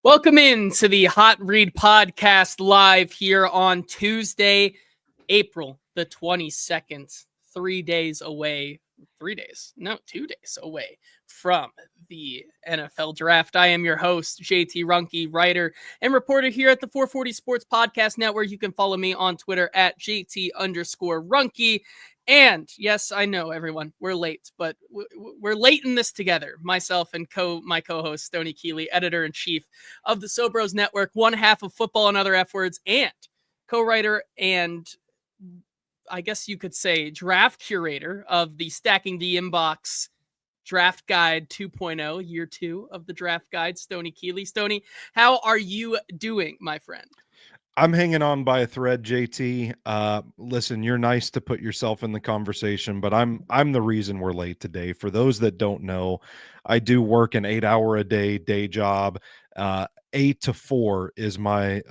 Welcome in to the Hot Read Podcast live here on Tuesday, April the 22nd, 2 days away from the NFL Draft. I am your host, JT Ruhnke, writer and reporter here at the 440 Sports Podcast Network. You can follow me on Twitter at JT_Ruhnke. And yes, I know, everyone, we're late, but we're late in this together. Myself and my co-host, Stoney Keeley, editor-in-chief of the Sobros Network, one half of Football and Other F Words, and co-writer and I guess you could say draft curator of the Stacking the Inbox Draft Guide 2.0, year 2 of the Draft Guide, Stoney Keeley. Stoney, how are you doing, my friend? I'm hanging on by a thread, JT. Listen, you're nice to put yourself in the conversation, but I'm the reason we're late today. For those that don't know, I do work an 8-hour-a-day day job. 8 to 4 is my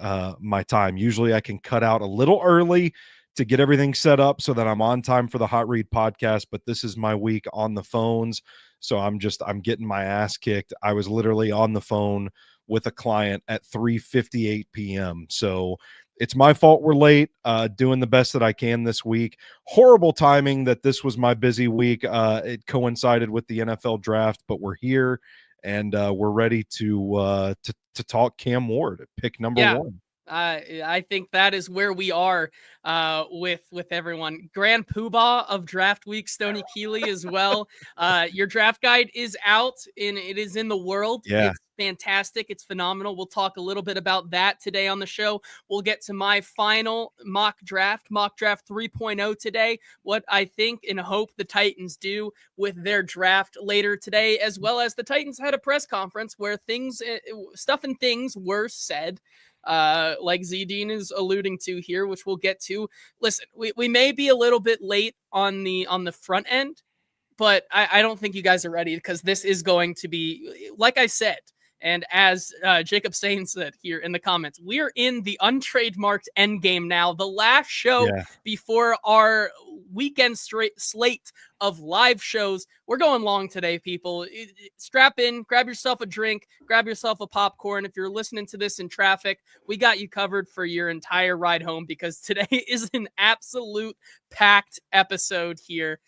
time. Usually I can cut out a little early to get everything set up so that I'm on time for the Hot Read podcast, but this is my week on the phones. So I'm getting my ass kicked. I was literally on the phone with a client at 3:58 p.m. So it's my fault we're late, doing the best that I can this week. Horrible timing that this was my busy week. It coincided with the NFL draft, but we're here and we're ready to talk Cam Ward, pick number one. I think that is where we are with everyone. Grand Poobah of Draft Week, Stoney Keeley as well. Your draft guide is out and it is in the world. Yeah. It's fantastic. It's phenomenal. We'll talk a little bit about that today on the show. We'll get to my final mock draft 3.0 today, what I think and hope the Titans do with their draft later today, as well as the Titans had a press conference where stuff and things were said. Like Zedine is alluding to here, which we'll get to. Listen, we may be a little bit late on the front end, but I don't think you guys are ready because this is going to be, like I said, and as Jacob Sane said here in the comments, we are in the untrademarked Endgame now, the last show before our weekend slate of live shows. We're going long today, people. Strap in, grab yourself a drink, grab yourself a popcorn. If you're listening to this in traffic, we got you covered for your entire ride home because today is an absolute packed episode here.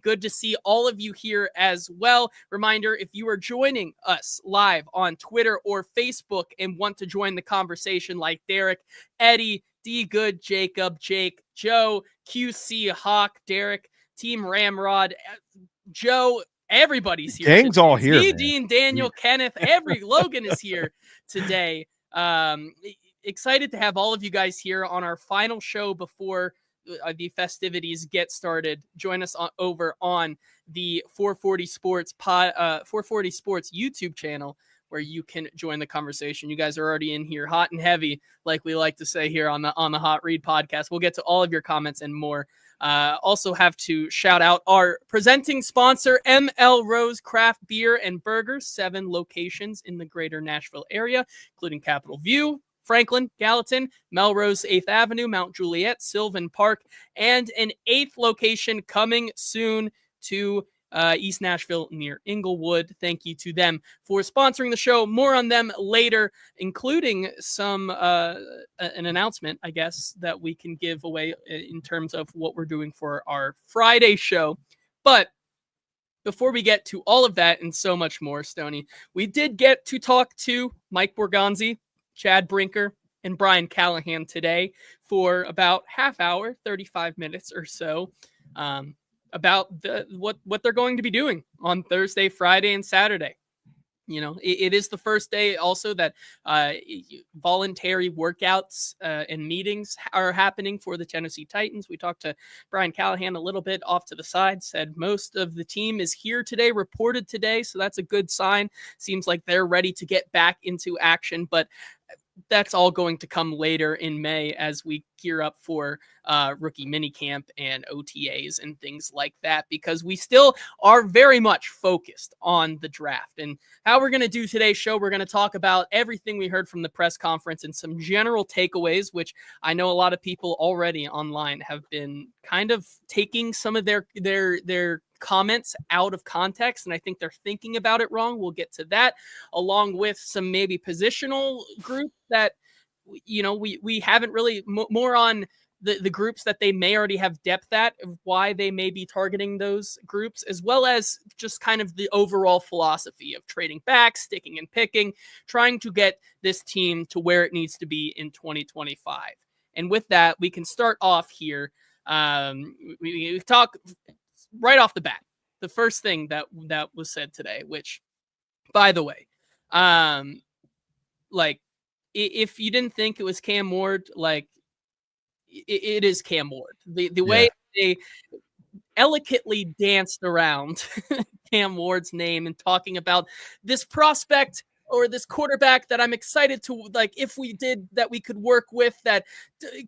Good to see all of you here as well. Reminder, if you are joining us live on Twitter or Facebook and want to join the conversation like Derek, Eddie, D Good, Jacob, Jake, Joe, QC, Hawk, Derek, Team Ramrod, Joe, everybody's here. Gang's all here. Dean, Daniel, Kenneth, Logan is here today. Excited to have all of you guys here on our final show before the festivities get started. Join us over on the 440 Sports 440 Sports YouTube channel, where you can join the conversation. You guys are already in here hot and heavy, like we like to say here on the Hot Read podcast. We'll get to all of your comments and more. Also have to shout out our presenting sponsor, M.L.Rose Craft Beer and Burgers, 7 locations in the greater Nashville area, including Capitol View, Franklin, Gallatin, Melrose 8th Avenue, Mount Juliet, Sylvan Park, and an 8th location coming soon to East Nashville near Inglewood. Thank you to them for sponsoring the show. More on them later, including some an announcement, I guess, that we can give away in terms of what we're doing for our Friday show. But before we get to all of that and so much more, Stoney, we did get to talk to Mike Borgonzi, Chad Brinker, and Brian Callahan today for about half hour, 35 minutes or so, about what they're going to be doing on Thursday, Friday, and Saturday. You know, it is the first day also that voluntary workouts and meetings are happening for the Tennessee Titans. We talked to Brian Callahan a little bit off to the side, said most of the team is here today, reported today, so that's a good sign. Seems like they're ready to get back into action, but that's all going to come later in May as we gear up for rookie minicamp and OTAs and things like that, because we still are very much focused on the draft. And how we're going to do today's show, we're going to talk about everything we heard from the press conference and some general takeaways, which I know a lot of people already online have been kind of taking some of their comments out of context, and I think they're thinking about it wrong. We'll get to that, along with some maybe positional groups that we haven't really more on the groups that they may already have depth at, of why they may be targeting those groups, as well as just kind of the overall philosophy of trading back, sticking and picking, trying to get this team to where it needs to be in 2025. And with that, we can start off here. We talk right off the bat. The first thing that was said today, which, by the way, like, if you didn't think it was Cam Ward, like, it is Cam Ward. The way they eloquently danced around Cam Ward's name and talking about this prospect or this quarterback that I'm excited to, like, if we did that, we could work with, that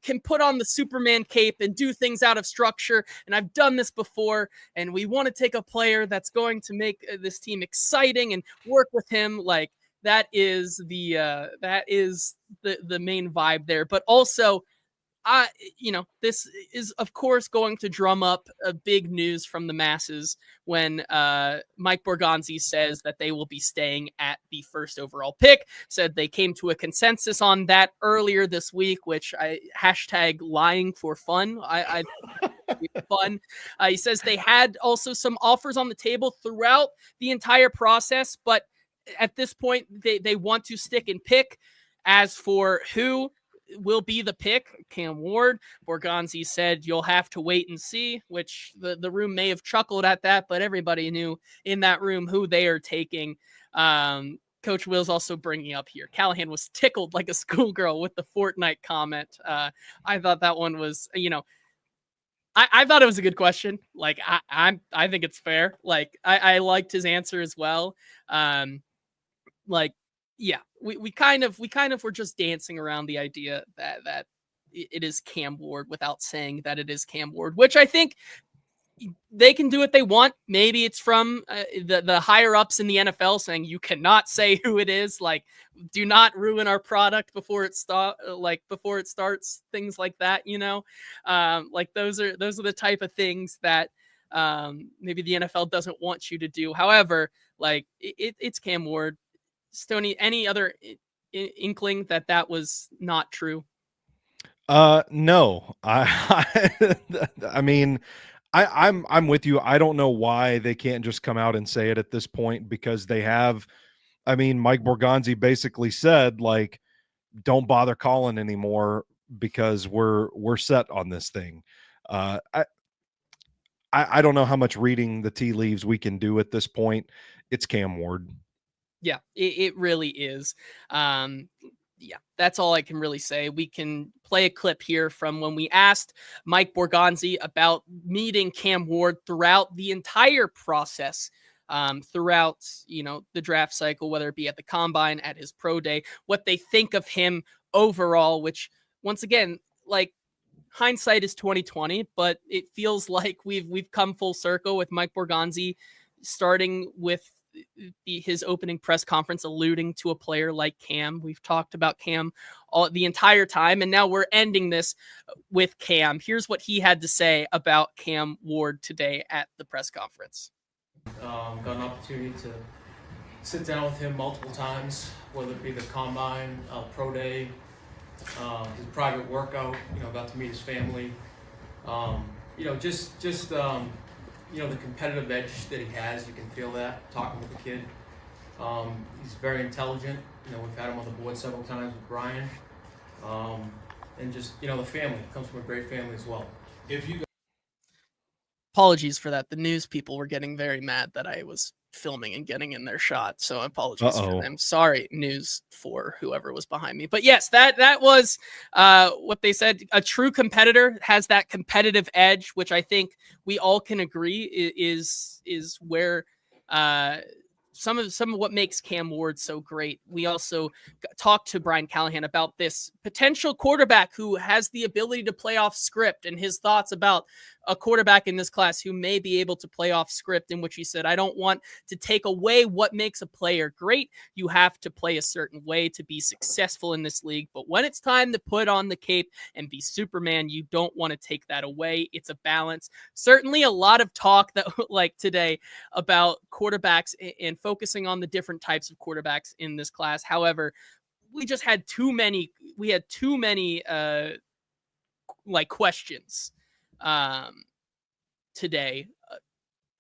can put on the Superman cape and do things out of structure. And I've done this before, and we want to take a player that's going to make this team exciting and work with him. Like, that is the main vibe there. But also, this is, of course, going to drum up a big news from the masses when Mike Borgonzi says that they will be staying at the first overall pick. Said they came to a consensus on that earlier this week, which I hashtag lying for fun. I fun. He says they had also some offers on the table throughout the entire process, but at this point, they want to stick and pick. As for who will be the pick, Cam Ward, Borgonzi said you'll have to wait and see, which the room may have chuckled at that, but everybody knew in that room who they are taking. Coach Will's also bringing up here, Callahan was tickled like a schoolgirl with the Fortnite comment. I thought that one was, I thought it was a good question. Like, I think it's fair. Like, I liked his answer as well. We kind of were just dancing around the idea that it is Cam Ward without saying that it is Cam Ward, which I think they can do what they want. Maybe it's from the higher ups in the NFL saying you cannot say who it is. Like, do not ruin our product before it starts. Things like that, like those are the type of things that maybe the NFL doesn't want you to do. However, like, it's Cam Ward. Stoney, any other inkling that was not true? No. I mean, I'm with you. I don't know why they can't just come out and say it at this point, because they have. I mean, Mike Borgonzi basically said, like, don't bother calling anymore because we're set on this thing. I don't know how much reading the tea leaves we can do at this point. It's Cam Ward. Yeah, it really is. That's all I can really say. We can play a clip here from when we asked Mike Borgonzi about meeting Cam Ward throughout the entire process, throughout, the draft cycle, whether it be at the combine, at his pro day, what they think of him overall, which, once again, like, hindsight is 2020, but it feels like we've come full circle with Mike Borgonzi, starting with his opening press conference alluding to a player like Cam. We've talked about Cam the entire time, and now we're ending this with Cam. Here's what he had to say about Cam Ward today at the press conference. Got an opportunity to sit down with him multiple times, whether it be the combine, pro day, his private workout. Got to meet his family. The competitive edge that he has, you can feel that talking with the kid. He's very intelligent. We've had him on the board several times with Brian. And just, the family comes from a great family as well. Apologies for that. The news people were getting very mad that I was filming and getting in their shot, so I apologize for them. Sorry, news for whoever was behind me. But yes, that was what they said. A true competitor has that competitive edge, which I think we all can agree is where some of what makes Cam Ward so great. We also talked to Brian Callahan about this potential quarterback who has the ability to play off script, and his thoughts about a quarterback in this class who may be able to play off script, in which he said, I don't want to take away what makes a player great. You have to play a certain way to be successful in this league. But when it's time to put on the cape and be Superman, you don't want to take that away. It's a balance. Certainly a lot of talk that like today about quarterbacks and focusing on the different types of quarterbacks in this class. However, we just had too many like questions today,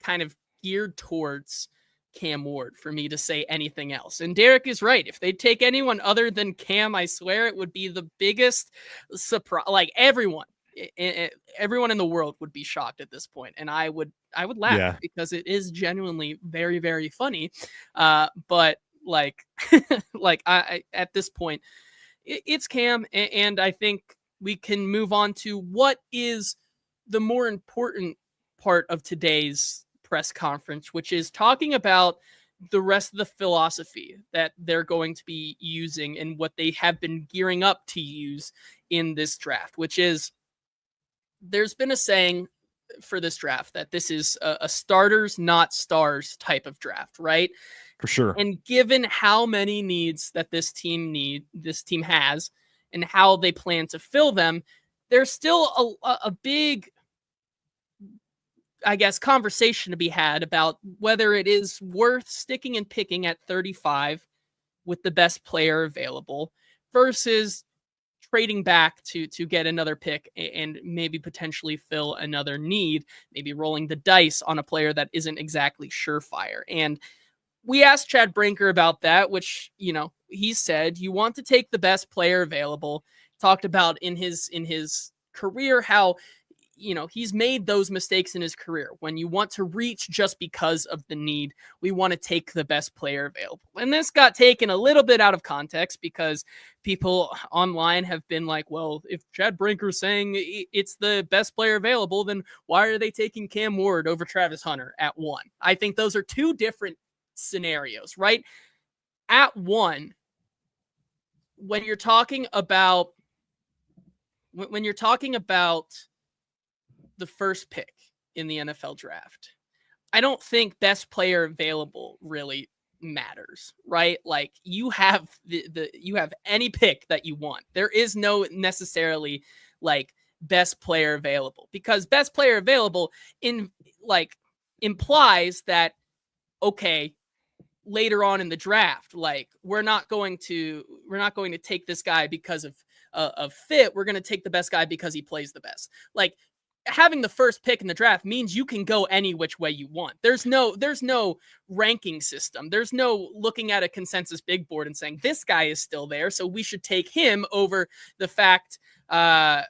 kind of geared towards Cam Ward for me to say anything else. And Derek is right. If they take anyone other than Cam, I swear it would be the biggest surprise. Like everyone in the world would be shocked at this point, and I would laugh because it is genuinely very, very funny. But like, I at this point, it's Cam, and I think we can move on to what is the more important part of today's press conference, which is talking about the rest of the philosophy that they're going to be using and what they have been gearing up to use in this draft, which is, there's been a saying for this draft that this is a starters, not stars type of draft, right? For sure. And given how many needs that this team has and how they plan to fill them, there's still a big, I guess, conversation to be had about whether it is worth sticking and picking at 35 with the best player available versus trading back to get another pick and maybe potentially fill another need, maybe rolling the dice on a player that isn't exactly surefire. And we asked Chad Brinker about that, which, you know, he said you want to take the best player available. Talked about in his career how, you know, he's made those mistakes in his career. When you want to reach just because of the need, we want to take the best player available. And this got taken a little bit out of context because people online have been like, well, if Chad Brinker's saying it's the best player available, then why are they taking Cam Ward over Travis Hunter at 1? I think those are two different scenarios, right? At 1, when you're talking about the first pick in the NFL draft, I don't think best player available really matters, right? Like you have you have any pick that you want. There is no necessarily like best player available, because best player available implies that, okay, later on in the draft, like we're not going to take this guy because of fit. We're going to take the best guy because he plays the best. Like having the first pick in the draft means you can go any which way you want. There's no ranking system. There's no looking at a consensus big board and saying this guy is still there, so we should take him over the fact that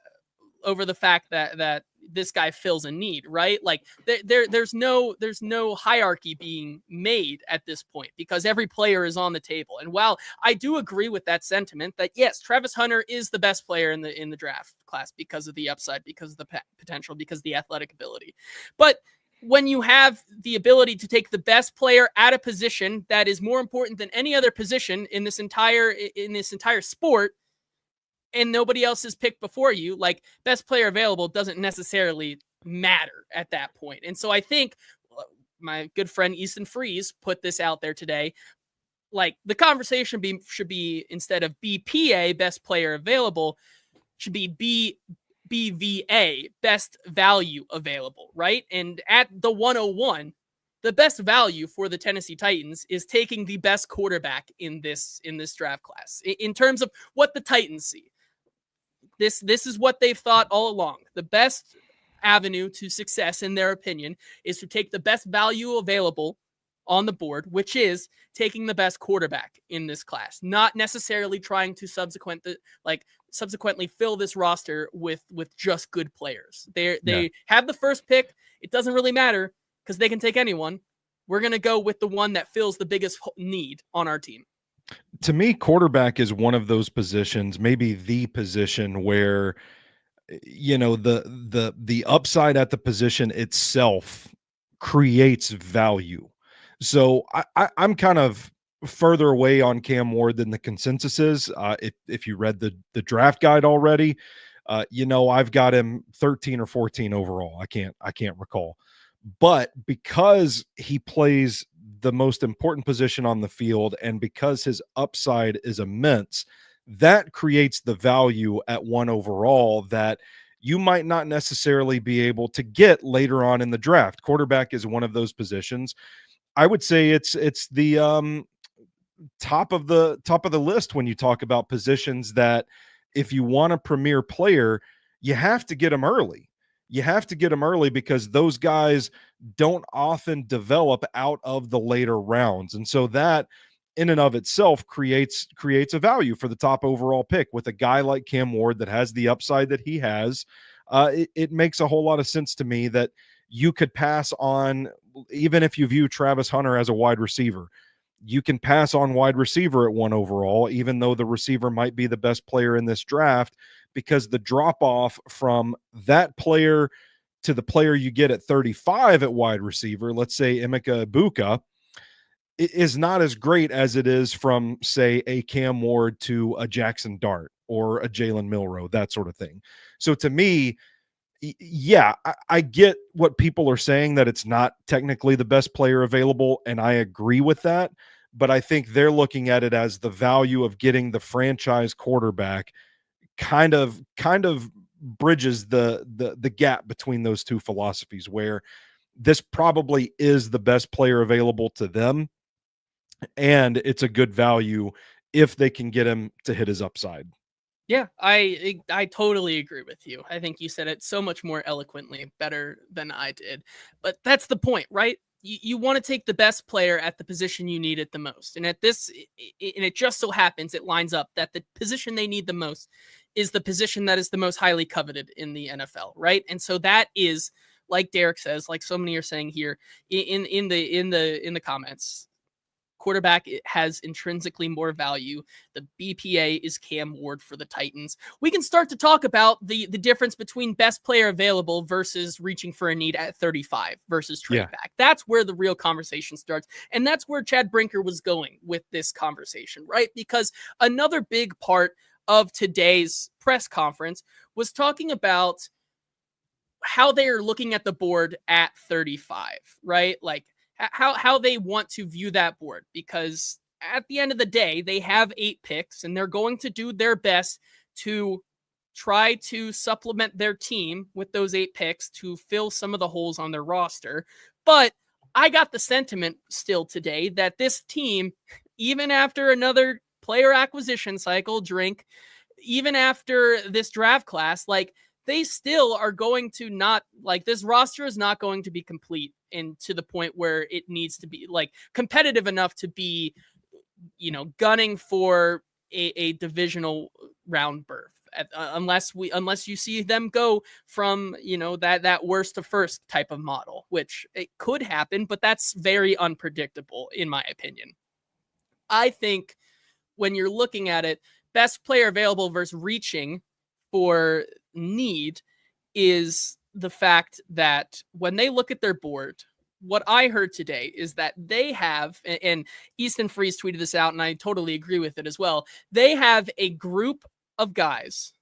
this guy fills a need, right? Like there's no hierarchy being made at this point because every player is on the table. And while I do agree with that sentiment that yes, Travis Hunter is the best player in the draft class because of the upside, because of the potential, because of the athletic ability, but when you have the ability to take the best player at a position that is more important than any other position in this entire sport, and nobody else is picked before you, like best player available doesn't necessarily matter at that point. And so I think my good friend Easton Freeze put this out there today. Like the conversation should be, instead of BPA, best player available, should be BVA, best value available, right? And at the 101, the best value for the Tennessee Titans is taking the best quarterback in this draft class in terms of what the Titans see. This is what they've thought all along. The best avenue to success, in their opinion, is to take the best value available on the board, which is taking the best quarterback in this class, not necessarily trying to subsequently fill this roster with just good players. They have the first pick. It doesn't really matter because they can take anyone. We're going to go with the one that fills the biggest need on our team. To me, quarterback is one of those positions, maybe the position where, you know, the upside at the position itself creates value. So I'm kind of further away on Cam Ward than the consensus is. If you read the draft guide already, I've got him 13 or 14 overall. I can't recall. But because he plays the most important position on the field and because his upside is immense, that creates the value at 1 overall that you might not necessarily be able to get later on in the draft. Quarterback is one of those positions. I would say it's the top of the list when you talk about positions that if you want a premier player, you have to get them early. You have to get them early because those guys don't often develop out of the later rounds. And so that in and of itself creates a value for the top overall pick with a guy like Cam Ward that has the upside that he has. It makes a whole lot of sense to me that you could pass on, even if you view Travis Hunter as a wide receiver, you can pass on wide receiver at 1 overall, even though the receiver might be the best player in this draft, because the drop off from that player to the player you get at 35 at wide receiver, let's say Emeka Ibuka, is not as great as it is from, say, a Cam Ward to a Jackson Dart or a Jalen Milroe, that sort of thing. So to me, yeah, I get what people are saying, that it's not technically the best player available, and I agree with that. But I think they're looking at it as the value of getting the franchise quarterback kind of bridges the gap between those two philosophies, where this probably is the best player available to them, and it's a good value if they can get him to hit his upside. Yeah, I totally agree with you. I think you said it so much more eloquently, better than I did. But that's the point, right? You want to take the best player at the position you need it the most. And at this, and it just so happens it lines up that the position they need the most is the position that is the most highly coveted in the NFL, right? And so that is, like Derek says, like so many are saying here in the comments, quarterback has intrinsically more value. The BPA is Cam Ward for the Titans. We can start to talk about the difference between best player available versus reaching for a need at 35 versus trade back. That's where the real conversation starts. And that's where Chad Brinker was going with this conversation, right? Because another big part of today's press conference was talking about how they are looking at the board at 35, right? Like, how they want to view that board, because at the end of the day, they have 8 picks and they're going to do their best to try to supplement their team with those 8 picks to fill some of the holes on their roster. But I got the sentiment still today that this team, even after another player acquisition cycle, even after this draft class, like, they still are going to not, like, this roster is not going to be complete and to the point where it needs to be, like, competitive enough to be, gunning for a divisional round berth. Unless you see them go from, that worst to first type of model, which it could happen, but that's very unpredictable in my opinion. I think when you're looking at it, best player available versus reaching for need is the fact that when they look at their board, what I heard today is that they have, and Easton Freeze tweeted this out, and I totally agree with it as well, they have a group of guys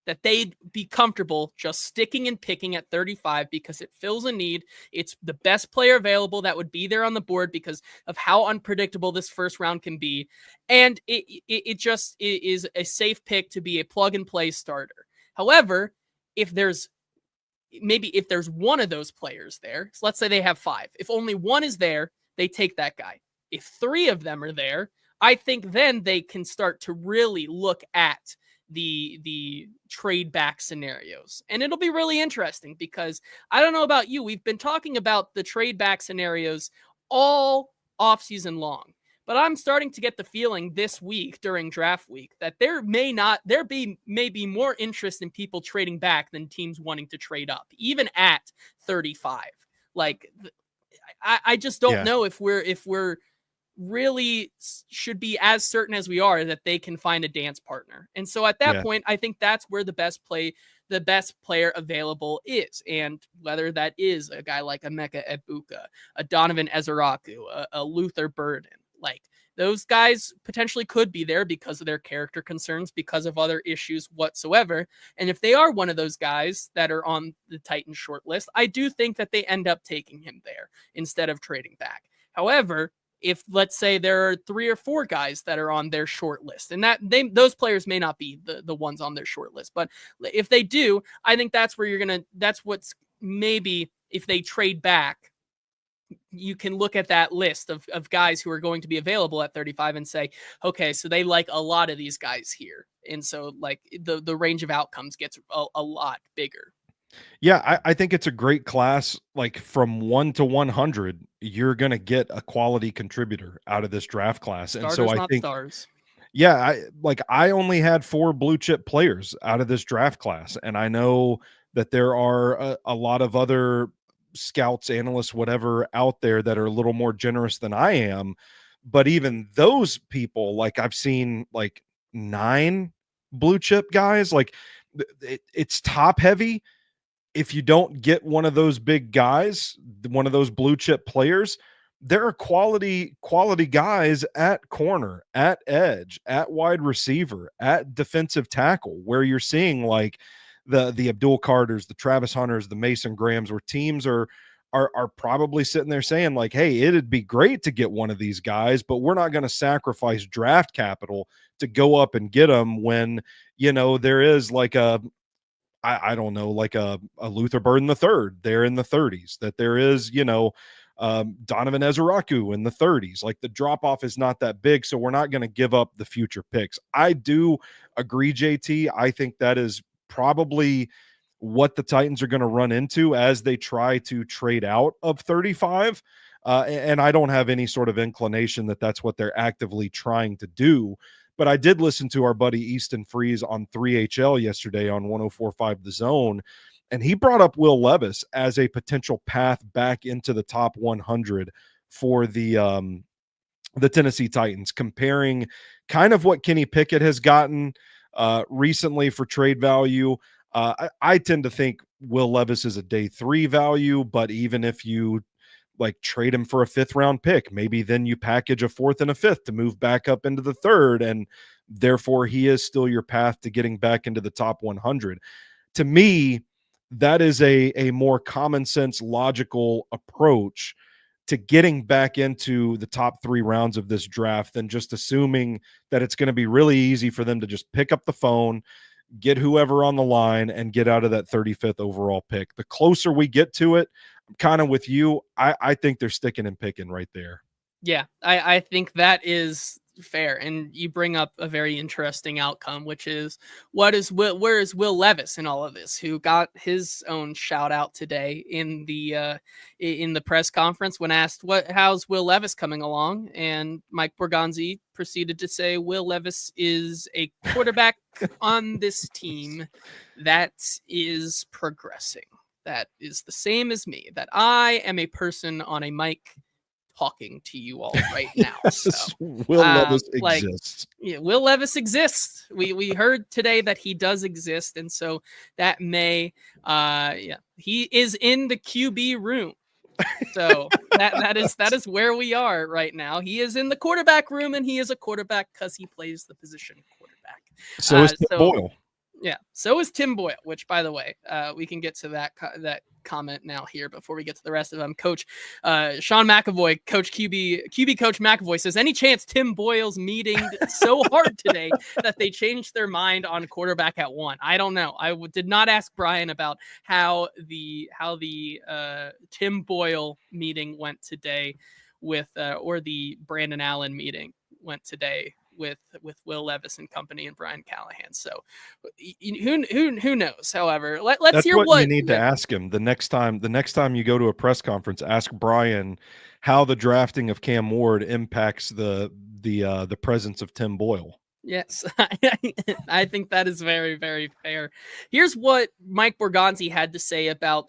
that they'd be comfortable just sticking and picking at 35 because it fills a need. It's the best player available that would be there on the board because of how unpredictable this first round can be. And it just is a safe pick to be a plug and play starter. However, if there's one of those players there, so let's say they have 5. If only one is there, they take that guy. If 3 of them are there, I think then they can start to really look at the trade back scenarios. And it'll be really interesting because I don't know about you, we've been talking about the trade back scenarios all offseason long. But I'm starting to get the feeling this week during draft week that there may be more interest in people trading back than teams wanting to trade up, even at 35. Like, I just don't know if we're really should be as certain as we are that they can find a dance partner. And so at that point, I think that's where the best the best player available is, and whether that is a guy like Emeka Egbuka, a Donovan Ezeraku, a Luther Burden, like those guys potentially could be there because of their character concerns, because of other issues whatsoever. And if they are one of those guys that are on the Titans short list, I do think that they end up taking him there instead of trading back. However, if let's say there are 3 or 4 guys that are on their short list, and those players may not be the ones on their short list, but if they do, I think that's where that's what's maybe if they trade back, you can look at that list of guys who are going to be available at 35 and say, okay, so they like a lot of these guys here. And so like the range of outcomes gets a lot bigger. Yeah, I think it's a great class. Like from 1 to 100, you're going to get a quality contributor out of this draft class. And so Starters, I not think, stars. yeah, I only had 4 blue chip players out of this draft class. And I know that there are a lot of other scouts, analysts, whatever out there that are a little more generous than I am. But even those people, like I've seen like 9 blue chip guys, like it's top heavy. If you don't get one of those big guys, one of those blue chip players, there are quality guys at corner, at edge, at wide receiver, at defensive tackle, where you're seeing like the Abdul Carters, the Travis Hunters, the Mason Grahams, where teams are probably sitting there saying like, hey, it'd be great to get one of these guys, but we're not going to sacrifice draft capital to go up and get them when, there is like I don't know, like a Luther Burden the third there in the 30s, that there is, Donovan Ezeraku in the 30s. Like the drop off is not that big, so we're not going to give up the future picks. I do agree, JT. I think that is probably what the Titans are going to run into as they try to trade out of 35. And I don't have any sort of inclination that that's what they're actively trying to do. But I did listen to our buddy Easton Freeze on 3HL yesterday on 104.5 The Zone, and he brought up Will Levis as a potential path back into the top 100 for the Tennessee Titans, comparing kind of what Kenny Pickett has gotten recently for trade value. I tend to think Will Levis is a day 3 value, but even if you like trade him for a 5th round pick, maybe then you package a 4th and a 5th to move back up into the 3rd, and therefore he is still your path to getting back into the top 100. To me, that is a more common sense, logical approach to getting back into the top 3 rounds of this draft than just assuming that it's going to be really easy for them to just pick up the phone, get whoever on the line, and get out of that 35th overall pick. The closer we get to it, I'm kind of with you. I think they're sticking and picking right there. Yeah, I think that is fair. And you bring up a very interesting outcome, which is where is Will Levis in all of this, who got his own shout out today in the press conference when asked how's Will Levis coming along, and Mike Borgonzi proceeded to say Will Levis is a quarterback on this team that is progressing. That is the same as me, that I am a person on a mic talking to you all right now. Yes, so, Will Levis exists. Yeah, Will Levis exists. We heard today that he does exist, and so that may, he is in the QB room. So that is where we are right now. He is in the quarterback room, and he is a quarterback because he plays the position quarterback. So is Tim Boyle. Yeah, so is Tim Boyle, which, by the way, we can get to that comment now here before we get to the rest of them. Coach Sean McAvoy, QB coach McAvoy says, any chance Tim Boyle's meeting so hard today that they changed their mind on quarterback at 1? I don't know. I did not ask Brian about how the Tim Boyle meeting went today with or the Brandon Allen meeting went today with Will Levis and company and Brian Callahan. So who knows? However, let's hear what you need to ask him the next time you go to a press conference. Ask Brian how the drafting of Cam Ward impacts the presence of Tim Boyle. Yes, I think that is very, very fair. Here's what Mike Borgonzi had to say about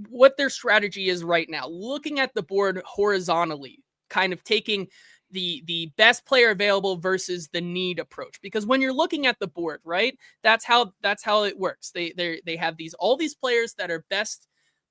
what their strategy is right now, looking at the board horizontally, kind of taking the best player available versus the need approach. Because when you're looking at the board, right, that's how it works. They have all these players that are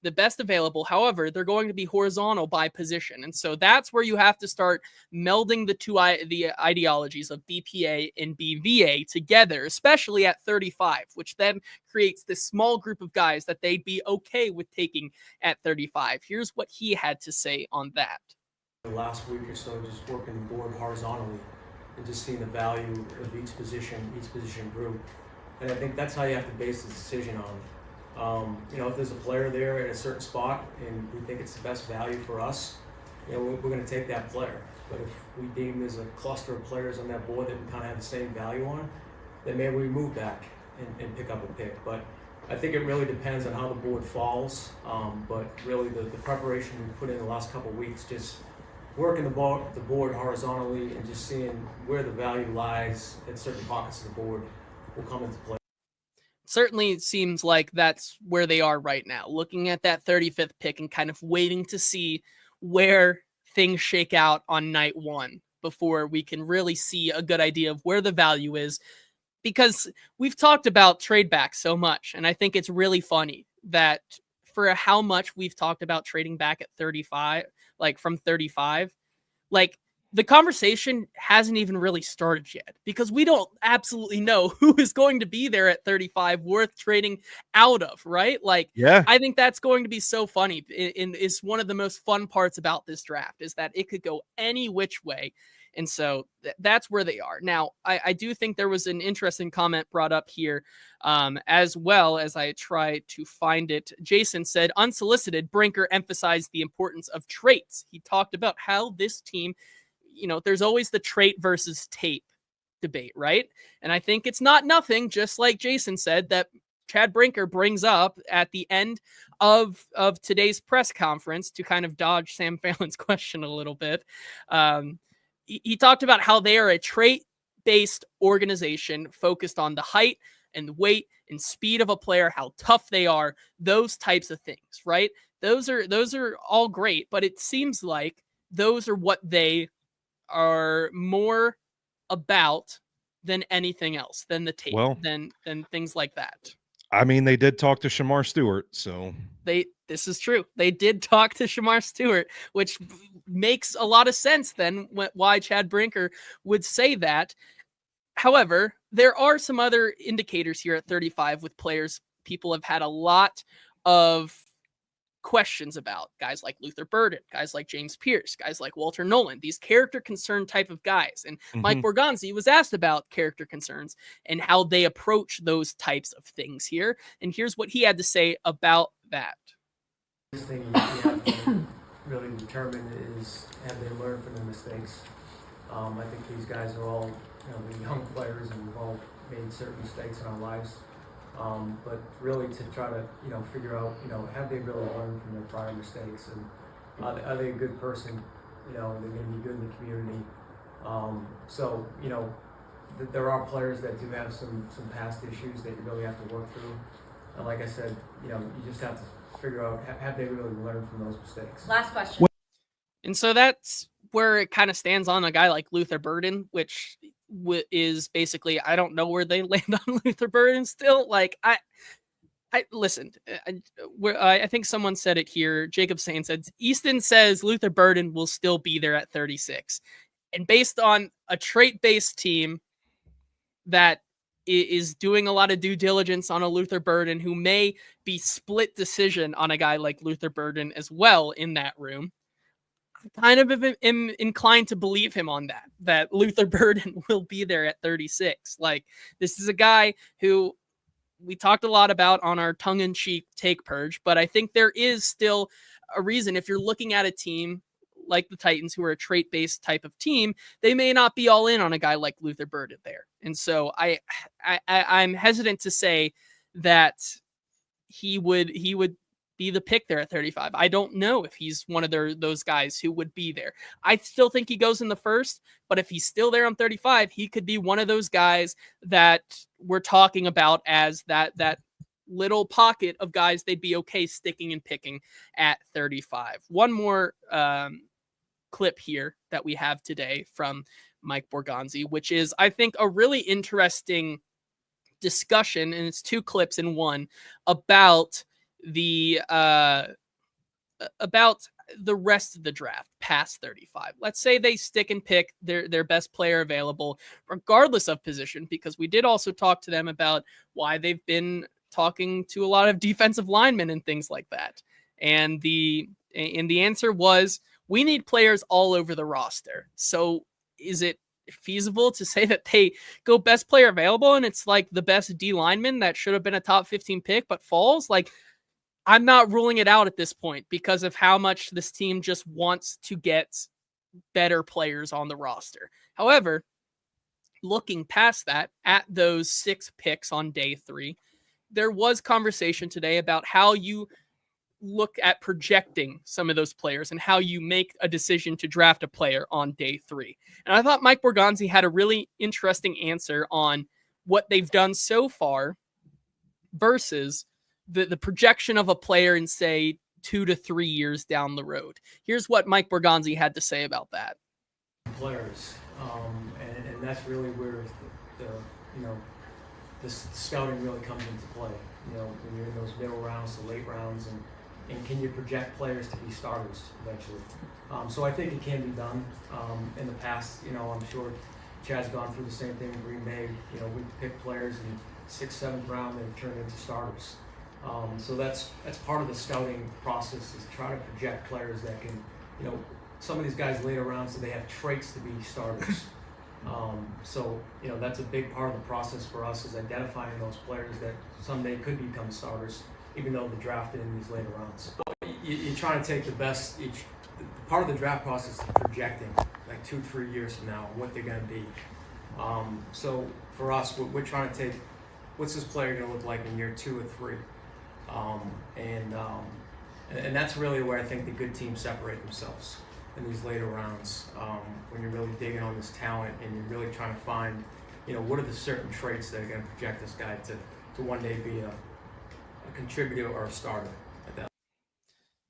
the best available. However, they're going to be horizontal by position, and so that's where you have to start melding the ideologies of BPA and BVA together, especially at 35, which then creates this small group of guys that they'd be okay with taking at 35. Here's what he had to say on that. The last week or so, just working the board horizontally and just seeing the value of each position group. And I think that's how you have to base the decision on. If there's a player there at a certain spot and we think it's the best value for us, we're going to take that player. But if we deem there's a cluster of players on that board that we kind of have the same value on, then maybe we move back and pick up a pick. But I think it really depends on how the board falls. But really the preparation we put in the last couple of weeks, just working the board horizontally and just seeing where the value lies at certain pockets of the board will come into play. Certainly seems like that's where they are right now, looking at that 35th pick and kind of waiting to see where things shake out on night one before we can really see a good idea of where the value is. Because we've talked about trade back so much, and I think it's really funny that for how much we've talked about trading back at 35, like from 35, like the conversation hasn't even really started yet because we don't absolutely know who is going to be there at 35 worth trading out of, right? Like, Yeah. I think that's going to be so funny. It's one of the most fun parts about this draft is that it could go any which way. And so that's where they are. Now, I do think there was an interesting comment brought up here as well as I try to find it. Jason said, unsolicited, Brinker emphasized the importance of traits. He talked about how this team, there's always the trait versus tape debate, right? And I think it's not nothing, just like Jason said, that Chad Brinker brings up at the end of today's press conference to kind of dodge Sam Phelan's question a little bit. He talked about how they are a trait-based organization focused on the height and the weight and speed of a player, how tough they are, those types of things, right? Those are all great, but it seems like those are what they are more about than anything else, than the tape, than things like that. I mean, they did talk to Shamar Stewart, so this is true. They did talk to Shamar Stewart, which makes a lot of sense then why Chad Brinker would say that. However, there are some other indicators here at 35 with players people have had a lot of questions about, guys like Luther Burden, guys like James Pierce, guys like Walter Nolan, these character concern type of guys. And Mike Borgonzi was asked about character concerns and how they approach those types of things here. And here's what he had to say about that. The thing you have to really determine is, have they learned from their mistakes? I think these guys are all the young players, and we've all made certain mistakes in our lives. But really to try to, figure out, have they really learned from their prior mistakes, and are they a good person? Are they going to be good in the community? There are players that do have some past issues that you really have to work through. And like I said, you just have to figure out, have they really learned from those mistakes? Last question. And so that's where it kind of stands on a guy like Luther Burden, which is basically, I don't know where they land on Luther Burden still. Like, I listened. I think someone said it here. Jacob Sane said, Easton says Luther Burden will still be there at 36. And based on a trait-based team that is doing a lot of due diligence on a Luther Burden, who may be split decision on a guy like Luther Burden as well in that room, kind of am inclined to believe him on that Luther Burden will be there at 36. Like, this is a guy who we talked a lot about on our tongue-in-cheek take purge, but I think there is still a reason, if you're looking at a team like the Titans, who are a trait-based type of team, they may not be all in on a guy like Luther Burden there. And so I'm hesitant to say that he would be the pick there at 35. I don't know if he's one of those guys who would be there. I still think he goes in the first, but if he's still there on 35, he could be one of those guys that we're talking about as that little pocket of guys they'd be okay sticking and picking at 35. One more clip here that we have today from Mike Borgonzi, which is, I think, a really interesting discussion, and it's 2 clips in one, about the rest of the draft past 35. Let's say they stick and pick their best player available, regardless of position, because we did also talk to them about why they've been talking to a lot of defensive linemen and things like that. And the answer was, we need players all over the roster. So is it feasible to say that they go best player available and it's like the best D lineman that should have been a top 15 pick but falls? Like, I'm not ruling it out at this point because of how much this team just wants to get better players on the roster. However, looking past that, at those 6 picks on day 3, there was conversation today about how you look at projecting some of those players and how you make a decision to draft a player on day 3. And I thought Mike Borgonzi had a really interesting answer on what they've done so far versus the projection of a player in, say, 2 to 3 years down the road. Here's what Mike Borgonzi had to say about that. Players, and that's really where the scouting really comes into play. When you're in those middle rounds, the late rounds, and can you project players to be starters eventually? So I think it can be done. In the past, I'm sure Chad's gone through the same thing in Green Bay. We pick players in 6th, 7th round, they've turned into starters. So that's part of the scouting process, is try to project players that can, some of these guys later rounds, so they have traits to be starters. So that's a big part of the process for us, is identifying those players that someday could become starters, even though they're drafted in these later rounds. You're trying to take the best. Part of the draft process is projecting, like 2-3 years from now, what they're going to be. So for us, we're trying to take, what's this player going to look like in year 2 or 3? And that's really where I think the good teams separate themselves in these later rounds, when you're really digging on this talent and you're really trying to find, what are the certain traits that are going to project this guy to one day be a contributor or a starter at that.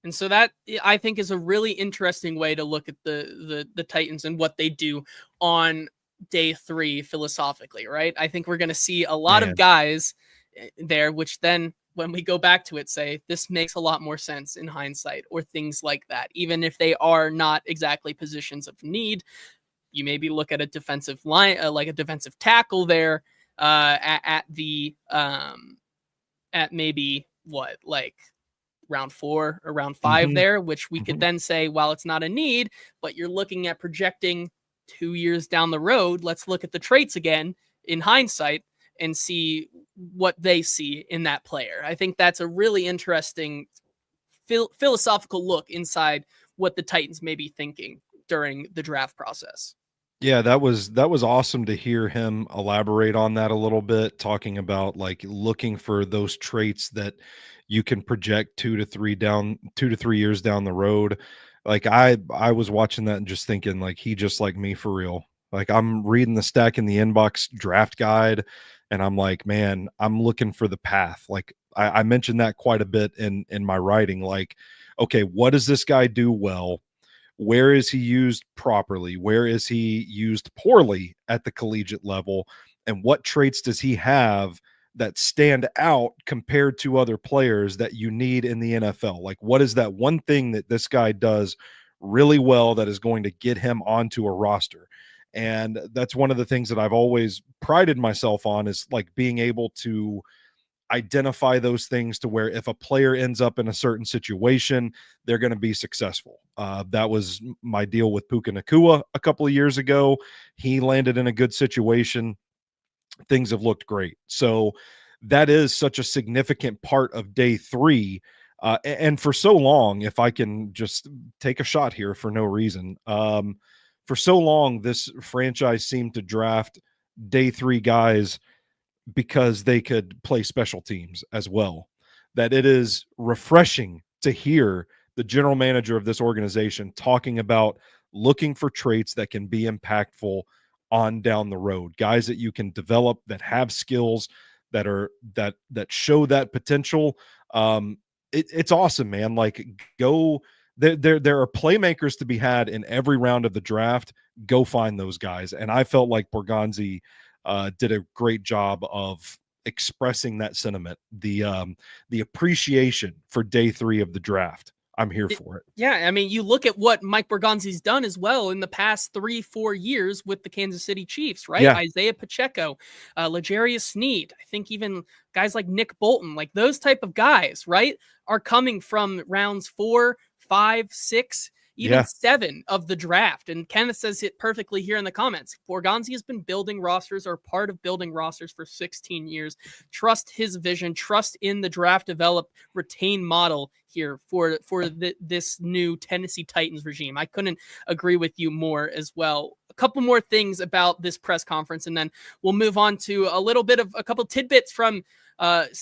And so that, I think, is a really interesting way to look at the Titans and what they do on day 3 philosophically, right? I think we're going to see a lot of guys there, which then, when we go back to it, say, this makes a lot more sense in hindsight, or things like that. Even if they are not exactly positions of need, you maybe look at a defensive line, like a defensive tackle there, at maybe round 4 or round 5 there, which we could then say, while it's not a need, but you're looking at projecting 2 years down the road, let's look at the traits again in hindsight and see what they see in that player. I think that's a really interesting philosophical look inside what the Titans may be thinking during the draft process. Yeah, that was awesome to hear him elaborate on that a little bit, talking about like looking for those traits that you can project 2 to 3 years down the road. Like I was watching that and just thinking, like, he just like me for real. Like, I'm reading the Stack in the Inbox draft guide and I'm like, man, I'm looking for the path. Like I mentioned that quite a bit in my writing. Like, okay, what does this guy do well? Where is he used properly? Where is he used poorly at the collegiate level? And what traits does he have that stand out compared to other players that you need in the NFL? Like, what is that one thing that this guy does really well that is going to get him onto a roster? And that's one of the things that I've always prided myself on, is like being able to identify those things to where if a player ends up in a certain situation, they're going to be successful. That was my deal with Puka Nacua a couple of years ago. He landed in a good situation. Things have looked great. So that is such a significant part of day 3. And for so long, if I can just take a shot here for no reason, for so long, this franchise seemed to draft day 3 guys because they could play special teams as well. That it is refreshing to hear the general manager of this organization talking about looking for traits that can be impactful on down the road, guys that you can develop, that have skills, that are that show that potential. It's awesome, man. Like, go there are playmakers to be had in every round of the draft. Go find those guys. And I felt like Borgonzi did a great job of expressing that sentiment, the appreciation for day 3 of the draft. I'm here for it. Yeah, I mean, you look at what Mike Borgonzi's done as well in the past 3-4 years with the Kansas City Chiefs, right? Yeah. Isaiah Pacheco, L'Jarius Sneed, I think even guys like Nick Bolton, like those type of guys, right, are coming from rounds 4, 5, 6, even 7 of the draft. And Kenneth says it perfectly here in the comments. Borgonzi has been building rosters or part of building rosters for 16 years. Trust his vision, trust in the draft, develop, retain model here for this new Tennessee Titans regime. I couldn't agree with you more as well. A couple more things about this press conference, and then we'll move on to a little bit of a couple tidbits from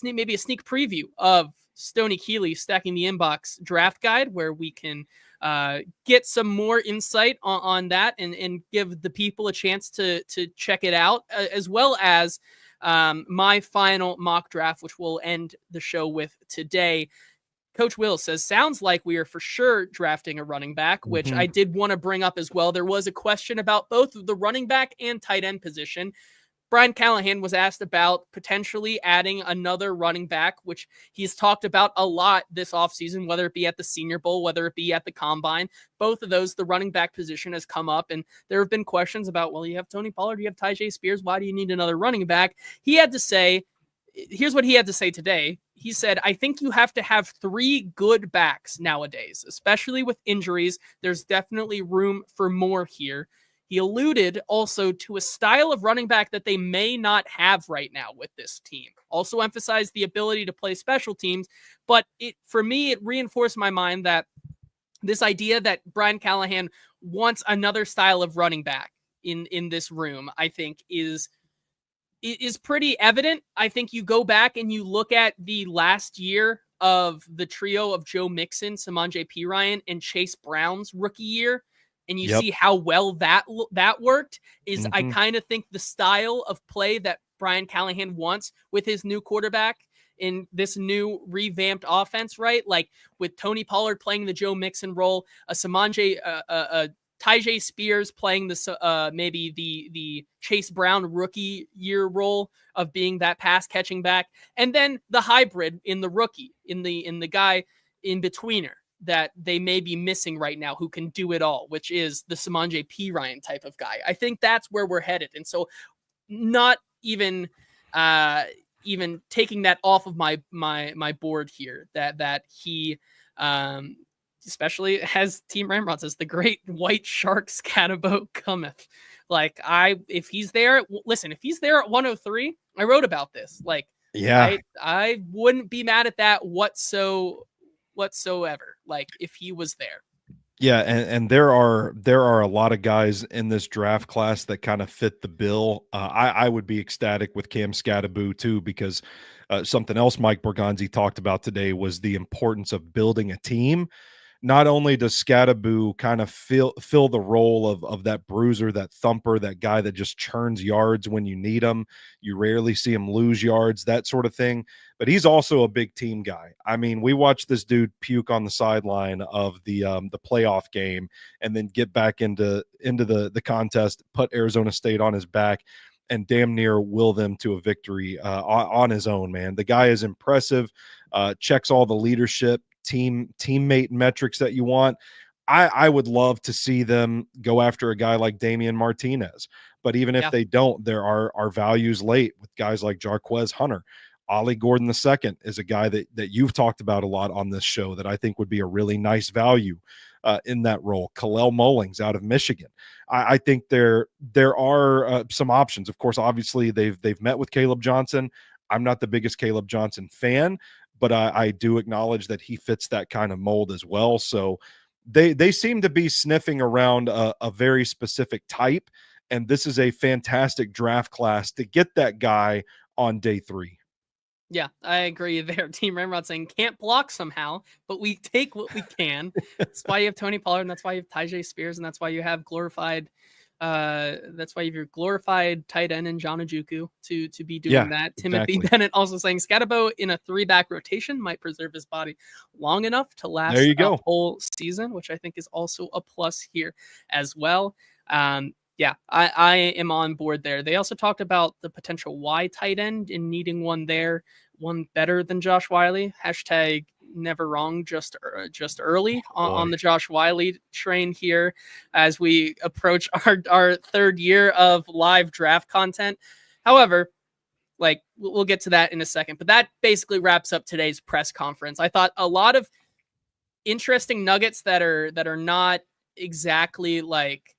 maybe a sneak preview of Stoney Keeley Stacking the Inbox draft guide, where we can get some more insight on that and give the people a chance to check it out, as well as my final mock draft, which we'll end the show with today. Coach Will says, sounds like we are for sure drafting a running back, which I did want to bring up as well. There was a question about both the running back and tight end position. Brian Callahan was asked about potentially adding another running back, which he's talked about a lot this offseason, whether it be at the Senior Bowl, whether it be at the Combine. Both of those, the running back position has come up, and there have been questions about, well, you have Tony Pollard, you have Tyjae Spears, why do you need another running back? He had to say, here's what he had to say today. He said, I think you have to have 3 good backs nowadays, especially with injuries. There's definitely room for more here. He alluded also to a style of running back that they may not have right now with this team. Also emphasized the ability to play special teams, but for me, it reinforced my mind that this idea that Brian Callahan wants another style of running back in this room, I think is pretty evident. I think you go back and you look at the last year of the trio of Joe Mixon, Samaje Perine, and Chase Brown's rookie year, and you see how well that worked. I kind of think the style of play that Brian Callahan wants with his new quarterback in this new revamped offense, right? Like with Tony Pollard playing the Joe Mixon role, a Tyjae Spears playing maybe the Chase Brown rookie year role of being that pass catching back, and then the hybrid in the rookie, in the guy in betweener that they may be missing right now, who can do it all, which is the Samaje Perine type of guy. I think that's where we're headed. And so not even taking that off of my board here, that he especially as Team Ramrod says, the great white shark scatterboat cometh. Like if he's there, listen, if he's there at 103, I wrote about this. Like, I wouldn't be mad at that whatsoever, like if he was there. Yeah, and there are a lot of guys in this draft class that kind of fit the bill. I would be ecstatic with Cam Scatterbo too, because something else Mike Borgonzi talked about today was the importance of building a team. Not only does Scatterbo kind of fill the role of that bruiser, that thumper, that guy that just churns yards when you need him. You rarely see him lose yards, that sort of thing. But he's also a big team guy. I mean, we watched this dude puke on the sideline of the playoff game and then get back into the contest, put Arizona State on his back, and damn near will them to a victory on his own, man. The guy is impressive, checks all the leadership, teammate metrics that you want. I would love to see them go after a guy like Damian Martinez. But even if they don't, there are values late with guys like Jarquez Hunter. Ollie Gordon II is a guy that you've talked about a lot on this show that I think would be a really nice value in that role. Kalel Mullings out of Michigan. I think there are some options. Of course, obviously they've met with Caleb Johnson. I'm not the biggest Caleb Johnson fan, but I do acknowledge that he fits that kind of mold as well. So they seem to be sniffing around a very specific type, and this is a fantastic draft class to get that guy on day 3. Yeah, I agree there. Team Ramrod saying can't block somehow, but we take what we can. That's why you have Tony Pollard, and that's why you have Tyjae Spears, and that's why you have glorified That's why you have your glorified tight end in John Ojukwu to be doing Yeah, that. Timothy exactly. Bennett also saying Scatabo in a 3-back rotation might preserve his body long enough to There last you a go. whole season, which I think is also a plus here as well. Yeah, I am on board there. They also talked about the potential Y tight end and needing one there, one better than Josh Wiley. Hashtag never wrong, just early on the Josh Wiley train here as we approach our third year of live draft content. However, like we'll get to that in a second, but that basically wraps up today's press conference. I thought a lot of interesting nuggets that are not exactly like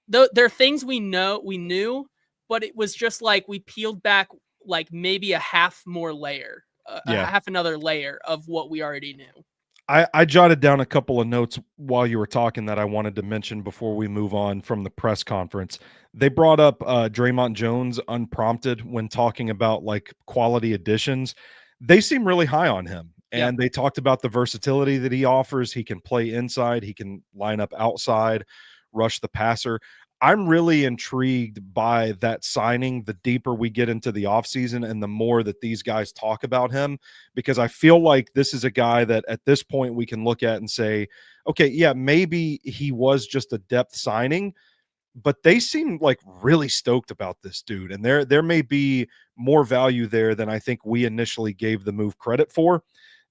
there are things we knew, but it was just like we peeled back like maybe a half more layer, a Yeah. half another layer of what we already knew. I jotted down a couple of notes while you were talking that I wanted to mention before we move on from the press conference. They brought up Draymond Jones unprompted when talking about like quality additions. They seem really high on him. Yep. And they talked about the versatility that he offers. He can play inside, he can line up outside, rush the passer. I'm really intrigued by that signing the deeper we get into the offseason and the more that these guys talk about him, because I feel like this is a guy that at this point we can look at and say, okay, yeah, maybe he was just a depth signing, but they seem like really stoked about this dude. And there may be more value there than I think we initially gave the move credit for.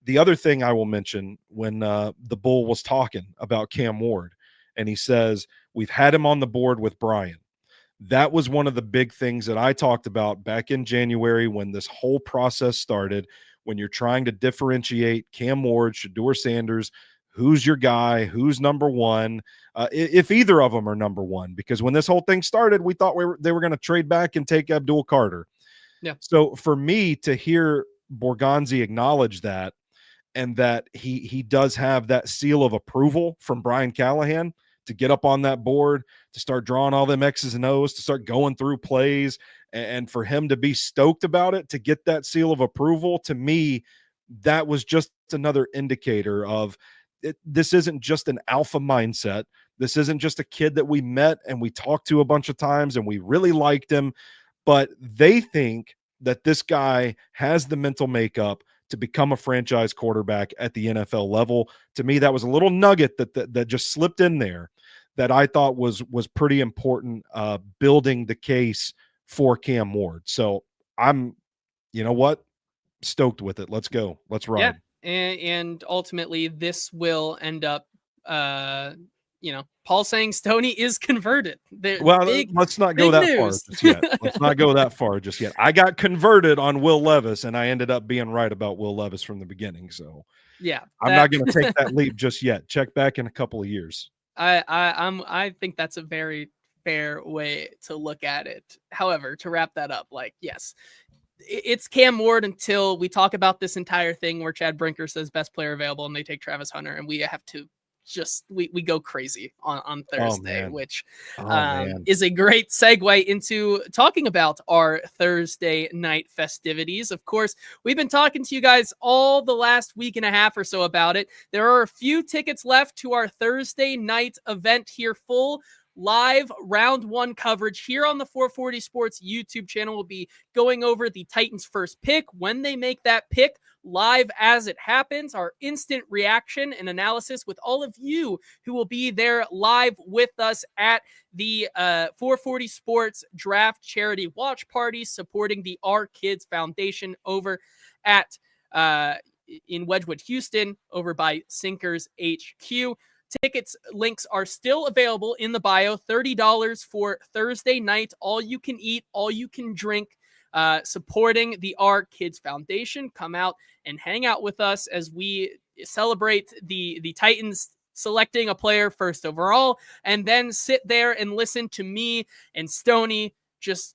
The other thing I will mention when the Bull was talking about Cam Ward, and he says, we've had him on the board with Brian. That was one of the big things that I talked about back in January when this whole process started, when you're trying to differentiate Cam Ward, Shedeur Sanders, who's your guy, who's number one, if either of them are number one. Because when this whole thing started, we thought they were going to trade back and take Abdul Carter. Yeah. So for me to hear Borgonzi acknowledge that, and that he does have that seal of approval from Brian Callahan to get up on that board, to start drawing all them X's and O's, to start going through plays, and for him to be stoked about it, to get that seal of approval, to me, that was just another indicator of it. This isn't just an alpha mindset. This isn't just a kid that we met and we talked to a bunch of times and we really liked him, but they think that this guy has the mental makeup to become a franchise quarterback at the NFL level. To me, that was a little nugget that just slipped in there that I thought was pretty important, building the case for Cam Ward. So I'm, you know what, stoked with it. Let's go. Let's ride. Yeah, and ultimately this will end up, Paul saying Stoney is converted. Well, Big, let's not go big that far news. just yet. Let's not go that far just yet. I got converted on Will Levis, and I ended up being right about Will Levis from the beginning. So Yeah, I'm not going to take that leap just yet. Check back in a couple of years. I think that's a very fair way to look at it. However, to wrap that up, like, yes, it's Cam Ward until we talk about this entire thing where Chad Brinker says best player available and they take Travis Hunter, and we have to just we go crazy on Thursday, which is a great segue into talking about our Thursday night festivities. Of course, we've been talking to you guys all the last week and a half or so about it. There are a few tickets left to our Thursday night event here, full live round one coverage here on the 440 Sports YouTube channel. Will be going over the Titans' first pick, when they make that pick, live as it happens, our instant reaction and analysis with all of you who will be there live with us at the 440 Sports Draft Charity Watch Party, supporting the Our Kids Foundation over at in Wedgwood, Houston, over by Sinkers HQ. Tickets links are still available in the bio. $30 for Thursday night. All you can eat, all you can drink, supporting the Our Kids Foundation. Come out and hang out with us as we celebrate the Titans selecting a player first overall, and then sit there and listen to me and Stoney just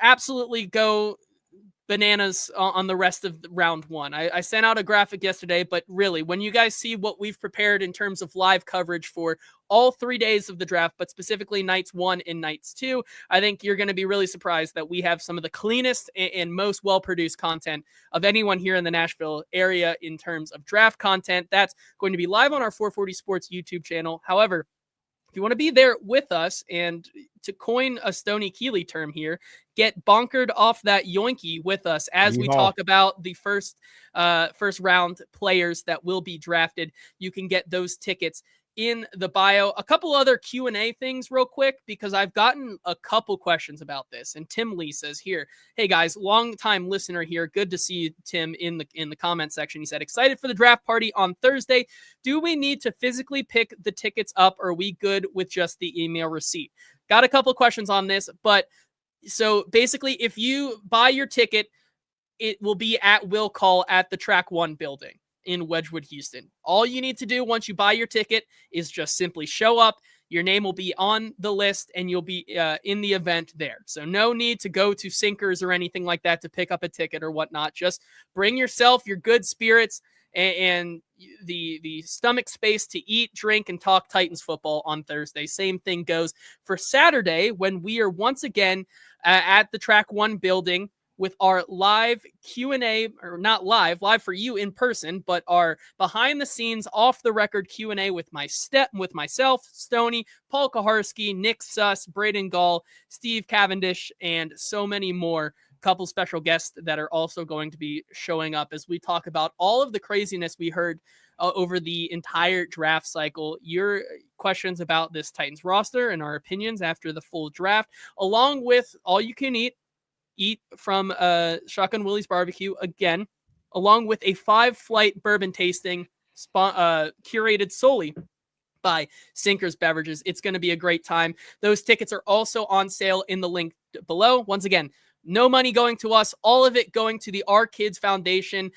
absolutely go bananas on the rest of round one. I sent out a graphic yesterday, but really, when you guys see what we've prepared in terms of live coverage for all 3 days of the draft, but specifically nights 1 and nights 2, I think you're going to be really surprised that we have some of the cleanest and most well-produced content of anyone here in the Nashville area in terms of draft content. That's going to be live on our 440 Sports YouTube channel. However, If you want to be there with us, and to coin a Stoney Keeley term here, get bonkered off that yoinky with us as we talk about the first round players that will be drafted. You can get those tickets in the bio. A couple other Q&A things real quick, because I've gotten a couple questions about this. And Tim Lee says here, hey guys, long time listener here. Good to see you, Tim, in the comment section. He said, excited for the draft party on Thursday. Do we need to physically pick the tickets up, or are we good with just the email receipt? Got a couple of questions on this, but so basically if you buy your ticket, it will be at will call at the Track 1 building in Wedgwood, Houston. All you need to do once you buy your ticket is just simply show up. Your name will be on the list, and you'll be in the event there. So no need to go to Sinkers or anything like that to pick up a ticket or whatnot. Just bring yourself, your good spirits, and the stomach space to eat, drink, and talk Titans football on Thursday. Same thing goes for Saturday, when we are once again at the Track 1 building with our live Q&A, or not live for you in person, but our behind the scenes, off the record Q&A with myself, Stoney, Paul Kaharski, Nick Suss, Braden Gall, Steve Cavendish, and so many more. Couple special guests that are also going to be showing up as we talk about all of the craziness we heard over the entire draft cycle. Your questions about this Titans roster and our opinions after the full draft, along with all you can eat from Shotgun Willie's Barbecue again, along with a 5-flight bourbon tasting curated solely by Sinkers Beverages. It's going to be a great time. Those tickets are also on sale in the link below. Once again, no money going to us, all of it going to the Our Kids Foundation,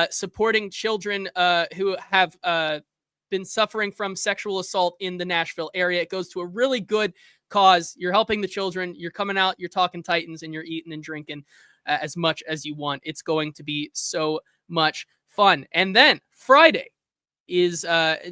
supporting children who have been suffering from sexual assault in the Nashville area. It goes to a really good cause. You're helping the children. You're coming out, you're talking Titans, and you're eating and drinking as much as you want. It's going to be so much fun. And then Friday is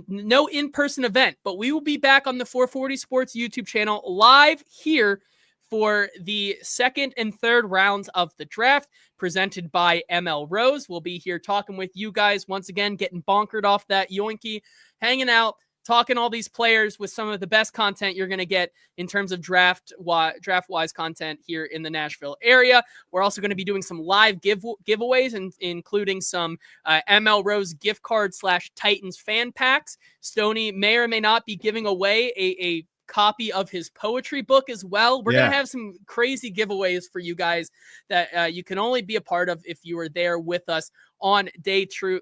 no in-person event, but we will be back on the 440 Sports YouTube channel live here for the second and third rounds of the draft, presented by M.L.Rose. We'll be here talking with you guys once again, getting bonkered off that yoinky, hanging out, talking all these players with some of the best content you're going to get in terms of draft-wise content here in the Nashville area. We're also going to be doing some live giveaways, and including some M.L.Rose gift card / Titans fan packs. Stoney may or may not be giving away a copy of his poetry book as well. We're going to have some crazy giveaways for you guys that you can only be a part of if you are there with us on day 2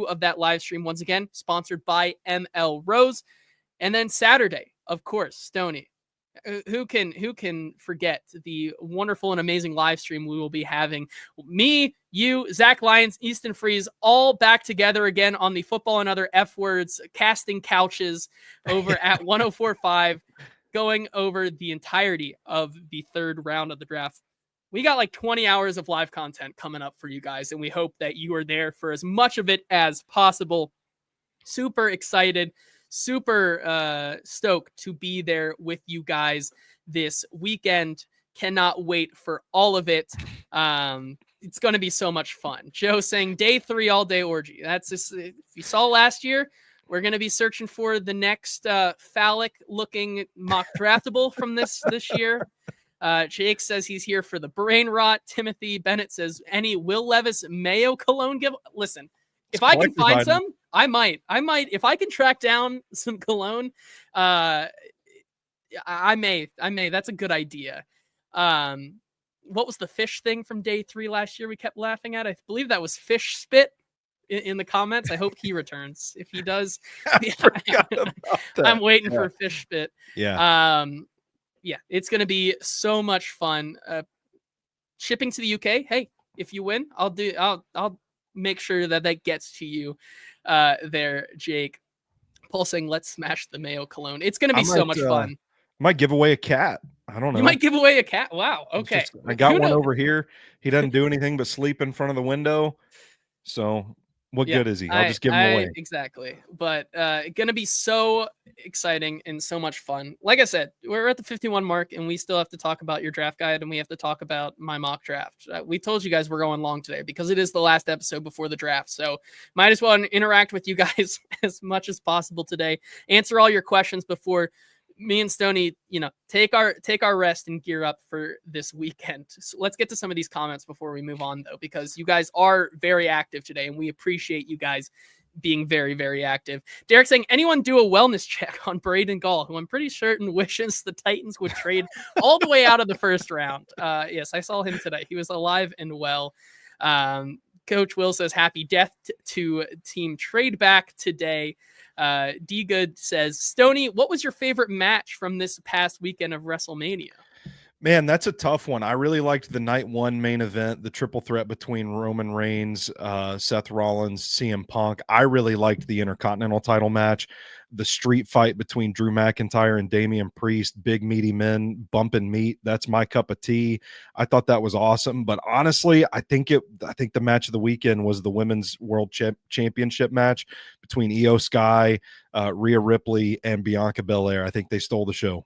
of that live stream. Once again, sponsored by M.L.Rose. And then Saturday, of course, Stoney. Who can forget the wonderful and amazing live stream we will be having? Me, you, Zach Lyons, Easton Freeze, all back together again on the Football and Other F Words casting couches over at 104.5, going over the entirety of the third round of the draft. We got like 20 hours of live content coming up for you guys, and we hope that you are there for as much of it as possible. Super excited. Super stoked to be there with you guys this weekend. Cannot wait for all of it. It's going to be so much fun. Joe saying day 3 all day orgy. That's just, if you saw last year, we're going to be searching for the next phallic looking mock draftable from this year. Jake says he's here for the brain rot. Timothy Bennett says any Will Levis Mayo cologne give. Listen, if I can find some, I might, if I can track down some cologne, I may, that's a good idea. What was the fish thing from day 3 last year we kept laughing at? I believe that was fish spit in the comments. I hope he returns. If he does, I'm waiting for fish spit. Yeah. Yeah, it's going to be so much fun. Shipping to the UK. Hey, if you win, I'll make sure that gets to you there, Jake. Paul saying, let's smash the Mayo cologne. It's going to be so much fun. Might give away a cat. I don't know. You might give away a cat. Wow. Okay. I got one over here. He doesn't do anything but sleep in front of the window. So what good is he? I'll just give him away. Exactly. But going to be so exciting and so much fun. Like I said, we're at the 51 mark, and we still have to talk about your draft guide, and we have to talk about my mock draft. We told you guys we're going long today because it is the last episode before the draft. So might as well interact with you guys as much as possible today. Answer all your questions before me and Stoney, take our rest and gear up for this weekend. So let's get to some of these comments before we move on, though, because you guys are very active today, and we appreciate you guys being very, very active. Derek saying, anyone do a wellness check on Braden Gall, who I'm pretty certain wishes the Titans would trade all the way out of the first round. Yes, I saw him today. He was alive and well. Coach Will says, happy death to team trade back today. D Good says, Stoney, what was your favorite match from this past weekend of WrestleMania? Man, that's a tough one. I really liked the night one main event, the triple threat between Roman Reigns, Seth Rollins, CM Punk. I really liked the Intercontinental title match, the street fight between Drew McIntyre and Damian Priest, big meaty men bumping meat. That's my cup of tea. I thought that was awesome. But honestly, I think the match of the weekend was the Women's World Championship match between Io Sky, Rhea Ripley, and Bianca Belair. I think they stole the show.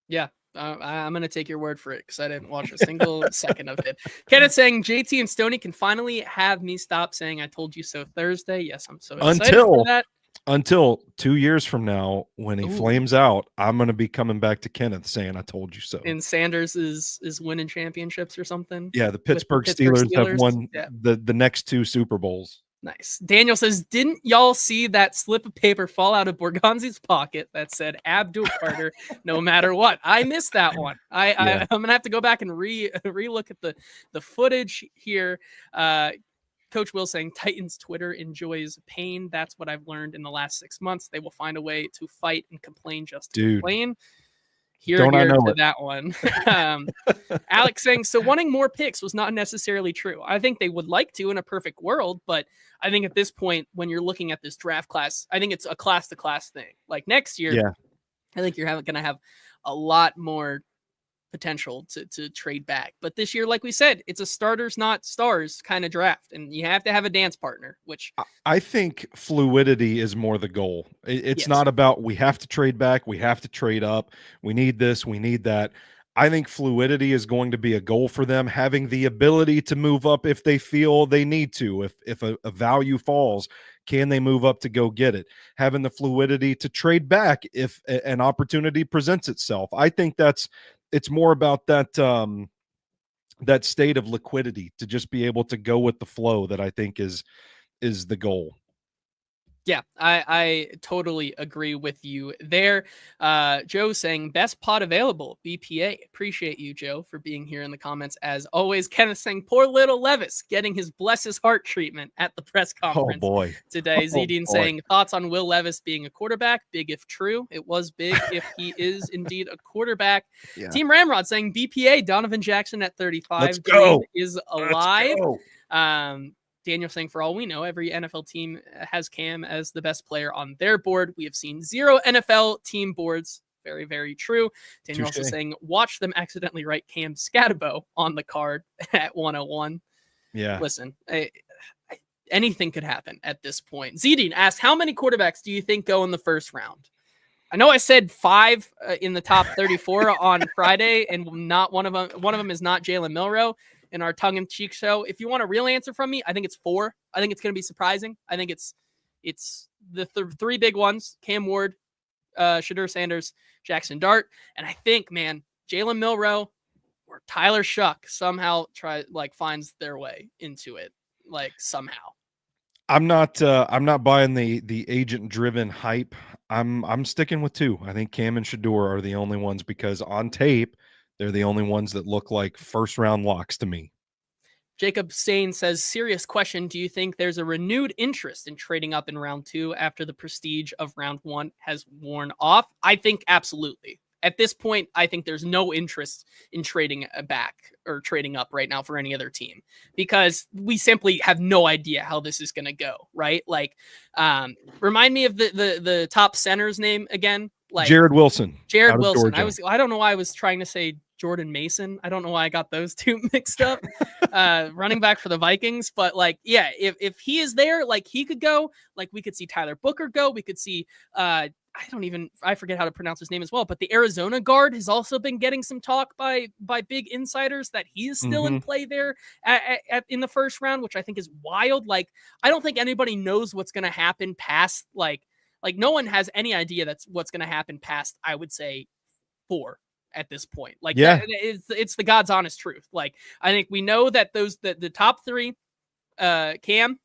Yeah. I'm going to take your word for it because I didn't watch a single second of it. Kenneth saying JT and Stoney can finally have me stop saying I told you so Thursday. Yes, I'm so excited for that. Until 2 years from now, when he flames out, I'm going to be coming back to Kenneth saying I told you so. And Sanders is winning championships or something. Yeah, the Pittsburgh Steelers have won the next 2 Super Bowls. Nice. Daniel says, didn't y'all see that slip of paper fall out of Borgonzi's pocket that said Abdul Carter no matter what? I missed that one. I'm going to have to go back and re-look at the footage here. Coach Will saying Titans Twitter enjoys pain. That's what I've learned in the last 6 months. They will find a way to fight and complain just to complain. Here to that one. Alex saying, so wanting more picks was not necessarily true. I think they would like to in a perfect world, but I think at this point, when you're looking at this draft class, I think it's a class-to-class thing. Like next year, I think you're going to have a lot more potential to trade back. But this year, like we said, it's a starters, not stars kind of draft, and you have to have a dance partner, which I think fluidity is more the goal. It's not about we have to trade back, we have to trade up, we need this, we need that. I think fluidity is going to be a goal for them, having the ability to move up if they feel they need to. If a value falls, can they move up to go get it? Having the fluidity to trade back if an opportunity presents itself. I think it's more about that that state of liquidity to just be able to go with the flow that I think is the goal. Yeah, I totally agree with you there. Joe saying best pod available, BPA. Appreciate you, Joe, for being here in the comments as always. Kenneth saying poor little Levis getting his bless his heart treatment at the press conference today. Zedine saying thoughts on Will Levis being a quarterback. Big if true. It was big if he is indeed a quarterback. Yeah. Team Ramrod saying BPA Donovan Jackson at 35 Let's go. Is alive. Let's go. Daniel saying, for all we know, every NFL team has Cam as the best player on their board. We have seen 0 NFL team boards. Very, very true. Daniel also saying, watch them accidentally write Cam Scatabo on the card at 101. Yeah. Listen, anything could happen at this point. Zedine asked, how many quarterbacks do you think go in the first round? I know I said 5 in the top 34 on Friday, and not one of them is not Jalen Milroe. In our tongue-in-cheek show. If you want a real answer from me, I think it's 4. I think it's going to be surprising. I think it's the 3 big ones: Cam Ward, Shadur Sanders, Jackson Dart, and I think, man, Jalen Milroe or Tyler Shuck somehow finds their way into it, somehow. I'm not buying the agent-driven hype. I'm sticking with 2. I think Cam and Shadur are the only ones because on tape, they're the only ones that look like first-round locks to me. Jacob Stain says, serious question. Do you think there's a renewed interest in trading up in round 2 after the prestige of round 1 has worn off? I think absolutely. At this point, I think there's no interest in trading back or trading up right now for any other team because we simply have no idea how this is going to go, right? Remind me of the top center's name again. Jared Wilson. Jared Wilson. Georgia. I don't know why I was trying to say Jordan Mason. I don't know why I got those 2 mixed up. Running back for the Vikings. But if he is there, he could go. We could see Tyler Booker go. We could see I forget how to pronounce his name as well, but the Arizona guard has also been getting some talk by big insiders that he is still in play there in the first round, which I think is wild. I don't think anybody knows what's going to happen past Like no one has any idea that's what's going to happen past, I would say, 4 at this point. Like Yeah. it's the God's honest truth. Like I think we know that the top 3, Cam,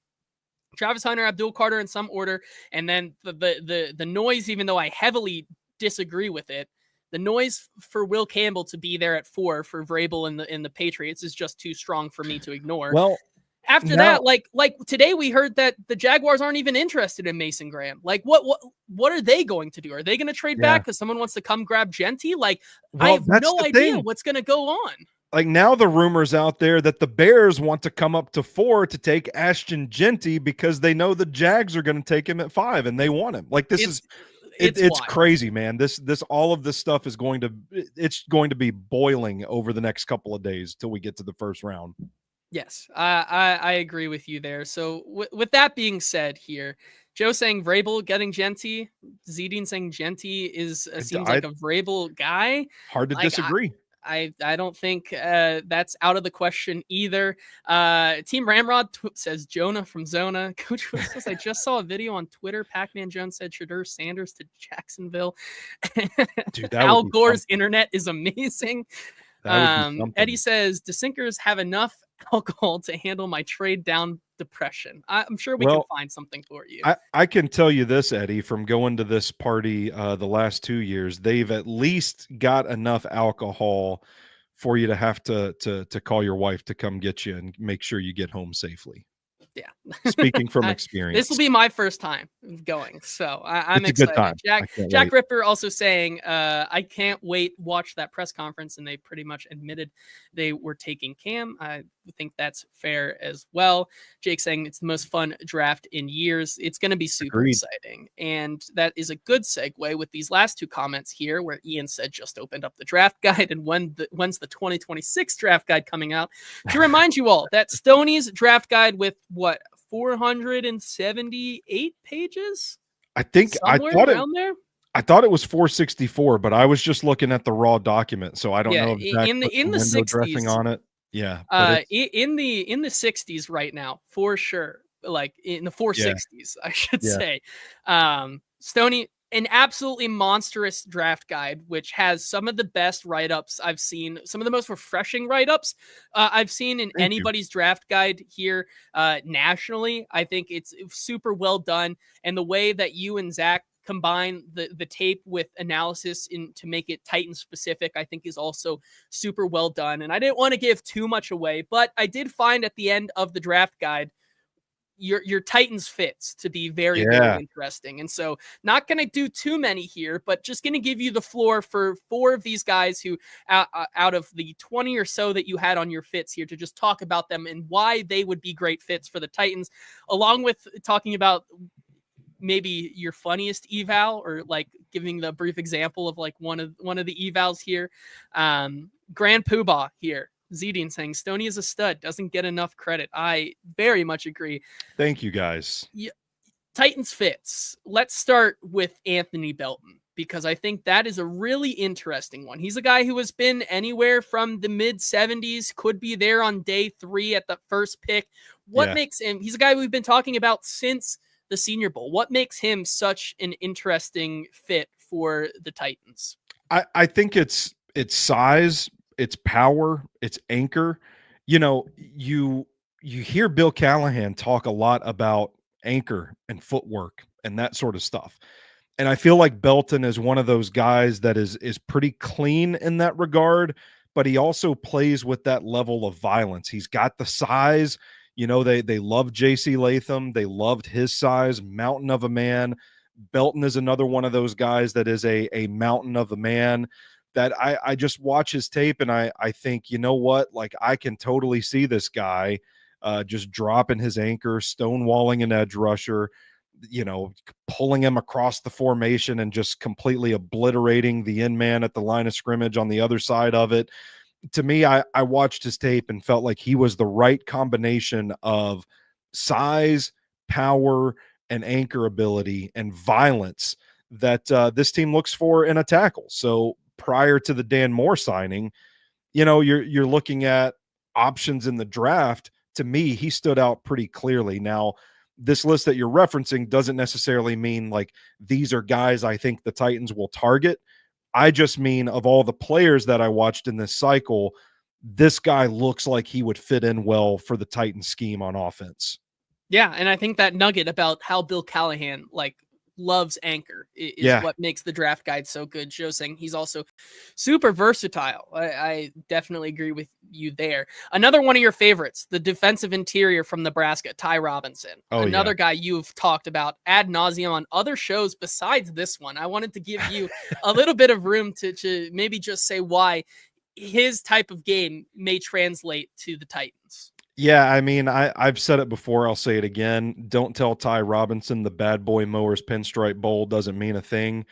Travis Hunter, Abdul Carter in some order, and then the noise, even though I heavily disagree with it, the noise for Will Campbell to be there at 4 for Vrabel in the Patriots is just too strong for me to ignore. Well, after that, like today we heard that the Jaguars aren't even interested in Mason Graham. Like what are they going to do? Are they going to trade back because someone wants to come grab Genty? Like I have no idea what's going to go on. Like now the rumors out there that the Bears want to come up to 4 to take Ashton Genty because they know the Jags are going to take him at 5 and they want him. Like it's crazy, man. This all of this stuff is going to be boiling over the next couple of days till we get to the first round. Yes, I agree with you there. So with that being said here, Joe saying Vrabel getting Genty, Zedine saying Genty seems like a Vrabel guy. Hard to disagree. I don't think that's out of the question either. Team Ramrod says Jonah from Zona. Coach says, I just saw a video on Twitter. Pac-Man Jones said Shadur Sanders to Jacksonville. Dude, Al Gore's internet is amazing. Eddie says, DeSinkers have enough alcohol to handle my trade down depression. I'm sure we can find something for you. I can tell you this, Eddie, from going to this party the last 2 years, they've at least got enough alcohol for you to have to call your wife to come get you and make sure you get home safely. Yeah. Speaking from experience. This will be my first time going, so I'm excited. Jack Ripper also saying, I can't wait, watch that press conference, and they pretty much admitted they were taking Cam. I think that's fair as well. Jake saying it's the most fun draft in years. It's going to be super exciting. And that is a good segue with these last 2 comments here where Ian said just opened up the draft guide and when's the 2026 draft guide coming out. To remind you all that Stoney's draft guide with 478 pages? I thought it was 464, but I was just looking at the raw document, so I don't know exactly in the 60s dressing on it. Yeah, in the 60s right now for sure, like in the 460s, I should say. Stoney, an absolutely monstrous draft guide, which has some of the best write-ups I've seen, some of the most refreshing write-ups I've seen in anybody's draft guide here nationally. I think it's super well done, and the way that you and Zach combine the tape with analysis to make it Titan specific, I think is also super well done. And I didn't want to give too much away, but I did find at the end of the draft guide your Titans fits to be very, very interesting. And so not going to do too many here, but just going to give you the floor for 4 of these guys who out of the 20 or so that you had on your fits here to just talk about them and why they would be great fits for the Titans, along with talking about maybe your funniest eval or like giving the brief example of like one of the evals here. Grand Poobah here. Zedine saying Stoney is a stud, doesn't get enough credit. I very much agree. Thank you guys. Yeah, Titans fits. Let's start with Anthony Belton because I think that is a really interesting one. He's a guy who has been anywhere from the mid 70s, could be there on day 3 at the first pick. What makes him? He's a guy we've been talking about since the Senior Bowl. What makes him such an interesting fit for the Titans? I think it's size, it's power, it's anchor. You know, you hear Bill Callahan talk a lot about anchor and footwork and that sort of stuff. And I feel like Belton is one of those guys that is pretty clean in that regard, but he also plays with that level of violence. He's got the size. You know, they love J.C. Latham. They loved his size, mountain of a man. Belton is another one of those guys that is a mountain of a man that I just watch his tape and I think, you know what, like I can totally see this guy just dropping his anchor, stonewalling an edge rusher, you know, pulling him across the formation and just completely obliterating the end man at the line of scrimmage on the other side of it. To me, I watched his tape and felt like he was the right combination of size, power, and anchor ability and violence that this team looks for in a tackle. So prior to the Dan Moore signing, you know, you're looking at options in the draft. To me, he stood out pretty clearly. Now, this list that you're referencing doesn't necessarily mean like these are guys I think the Titans will target. I just mean of all the players that I watched in this cycle, this guy looks like he would fit in well for the Titans scheme on offense. Yeah, and I think that nugget about how Bill Callahan loves anchor is what makes the draft guide so good. Joe saying he's also super versatile. I definitely agree with you there. Another one of your favorites, the defensive interior from Nebraska, Ty Robinson. Another guy you've talked about ad nauseum on other shows besides this one. I wanted to give you a little bit of room to maybe just say why his type of game may translate to the Titans. Yeah, I mean, I've said it before. I'll say it again. Don't tell Ty Robinson the Bad Boy Mowers Pinstripe Bowl doesn't mean a thing.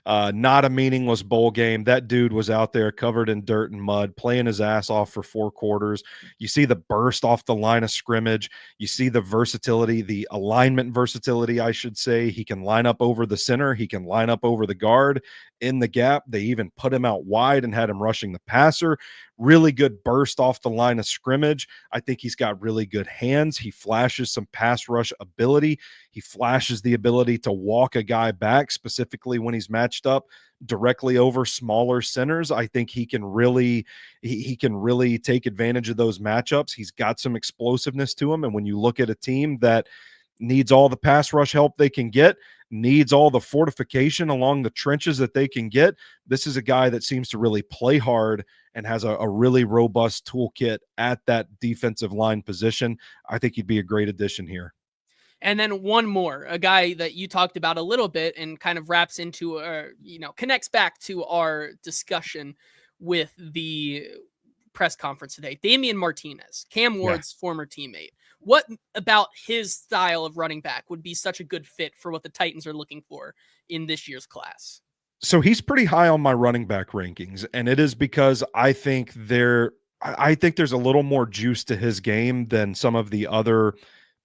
Not a meaningless bowl game. That dude was out there covered in dirt and mud, playing his ass off for 4 quarters. You see the burst off the line of scrimmage. You see the versatility, the alignment versatility, I should say. He can line up over the center. He can line up over the guard in the gap. They even put him out wide and had him rushing the passer. Really good burst off the line of scrimmage. I think he's got really good hands. He flashes some pass rush ability. He flashes the ability to walk a guy back, specifically when he's matched up directly over smaller centers. I think he can really take advantage of those matchups. He's got some explosiveness to him. And when you look at a team that needs all the pass rush help they can get, needs all the fortification along the trenches that they can get, this is a guy that seems to really play hard and has a really robust toolkit at that defensive line position. I think he'd be a great addition here. And then one more, a guy that you talked about a little bit and kind of wraps into, connects back to our discussion with the press conference today. Damian Martinez, Cam Ward's former teammate. What about his style of running back would be such a good fit for what the Titans are looking for in this year's class? So he's pretty high on my running back rankings, and it is because I think there's a little more juice to his game than some of the other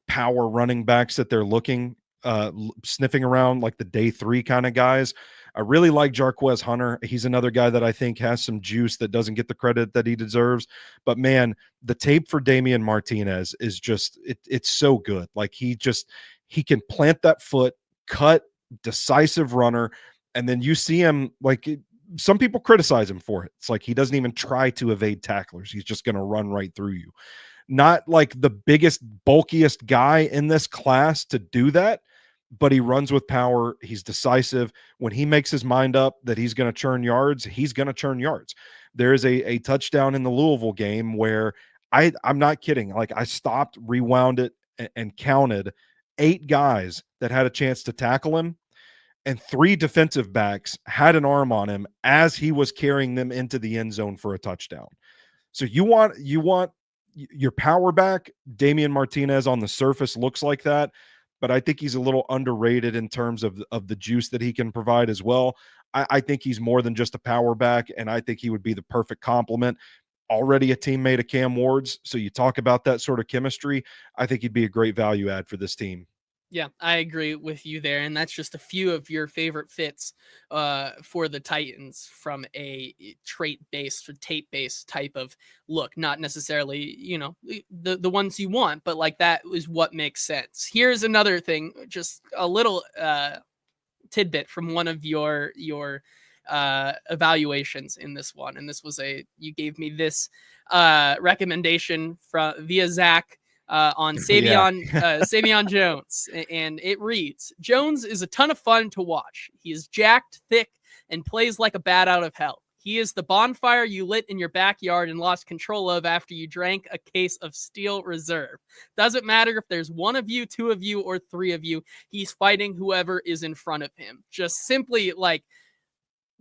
power running backs that they're looking, sniffing around, like the day 3 kind of guys. I really like Jarquez Hunter. He's another guy that I think has some juice that doesn't get the credit that he deserves. But man, the tape for Damian Martinez is just, it's so good. Like he can plant that foot, cut, decisive runner. And then you see him, some people criticize him for it. It's like he doesn't even try to evade tacklers. He's just going to run right through you. Not like the biggest, bulkiest guy in this class to do that, but he runs with power. He's decisive. When he makes his mind up that he's going to churn yards, he's going to churn yards. There is a touchdown in the Louisville game where I'm not kidding. Like I stopped, rewound it, and counted 8 guys that had a chance to tackle him. And 3 defensive backs had an arm on him as he was carrying them into the end zone for a touchdown. So you want your power back. Damian Martinez on the surface looks like that, but I think he's a little underrated in terms of the juice that he can provide as well. I think he's more than just a power back, and I think he would be the perfect complement. Already a teammate of Cam Ward's, so you talk about that sort of chemistry. I think he'd be a great value add for this team. Yeah, I agree with you there. And that's just a few of your favorite fits for the Titans from a trait-based or tape-based type of look. Not necessarily, the ones you want, but like that is what makes sense. Here's another thing, just a little tidbit from one of your evaluations in this one. And this was you gave me this recommendation via Zach on Savion Jones, and it reads, Jones is a ton of fun to watch. He is jacked, thick, and plays like a bat out of hell. He is the bonfire you lit in your backyard and lost control of after you drank a case of Steel Reserve. Doesn't matter if there's 1 of you, 2 of you, or 3 of you. He's fighting whoever is in front of him. Just simply like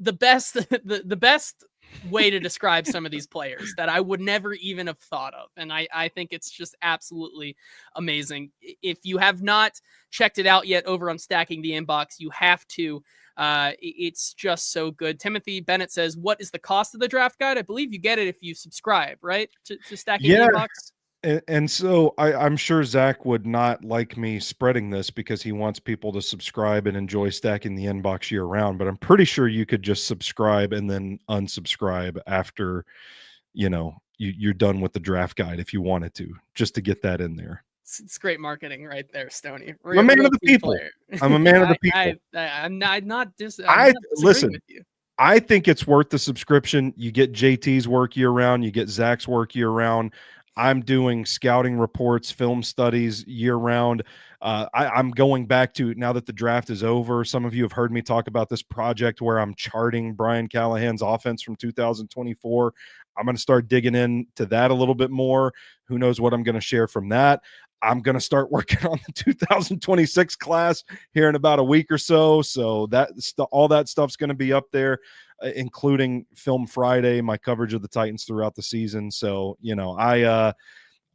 the best, the best way to describe some of these players that I would never even have thought of. And I think it's just absolutely amazing. If you have not checked it out yet over on Stacking the Inbox, you have to. It's just so good. Timothy Bennett says, what is the cost of the draft guide? I believe you get it if you subscribe, right? To Stacking the Inbox? And so I'm sure Zach would not like me spreading this because he wants people to subscribe and enjoy Stacking the Inbox year round. But I'm pretty sure you could just subscribe and then unsubscribe after, you're done with the draft guide if you wanted to, just to get that in there. It's great marketing right there, Stoney. I'm a man Real of the team people. player. I'm a man of the people. I'm not I disagreeing listen. with you. I think it's worth the subscription. You get JT's work year round. You get Zach's work year round. I'm doing scouting reports, film studies year round. I'm going back to, now that the draft is over, some of you have heard me talk about this project where I'm charting Brian Callahan's offense from 2024. I'm going to start digging into that a little bit more. Who knows what I'm going to share from that. I'm going to start working on the 2026 class here in about a week or so. So all that stuff's going to be up there, including Film Friday, my coverage of the Titans throughout the season. So,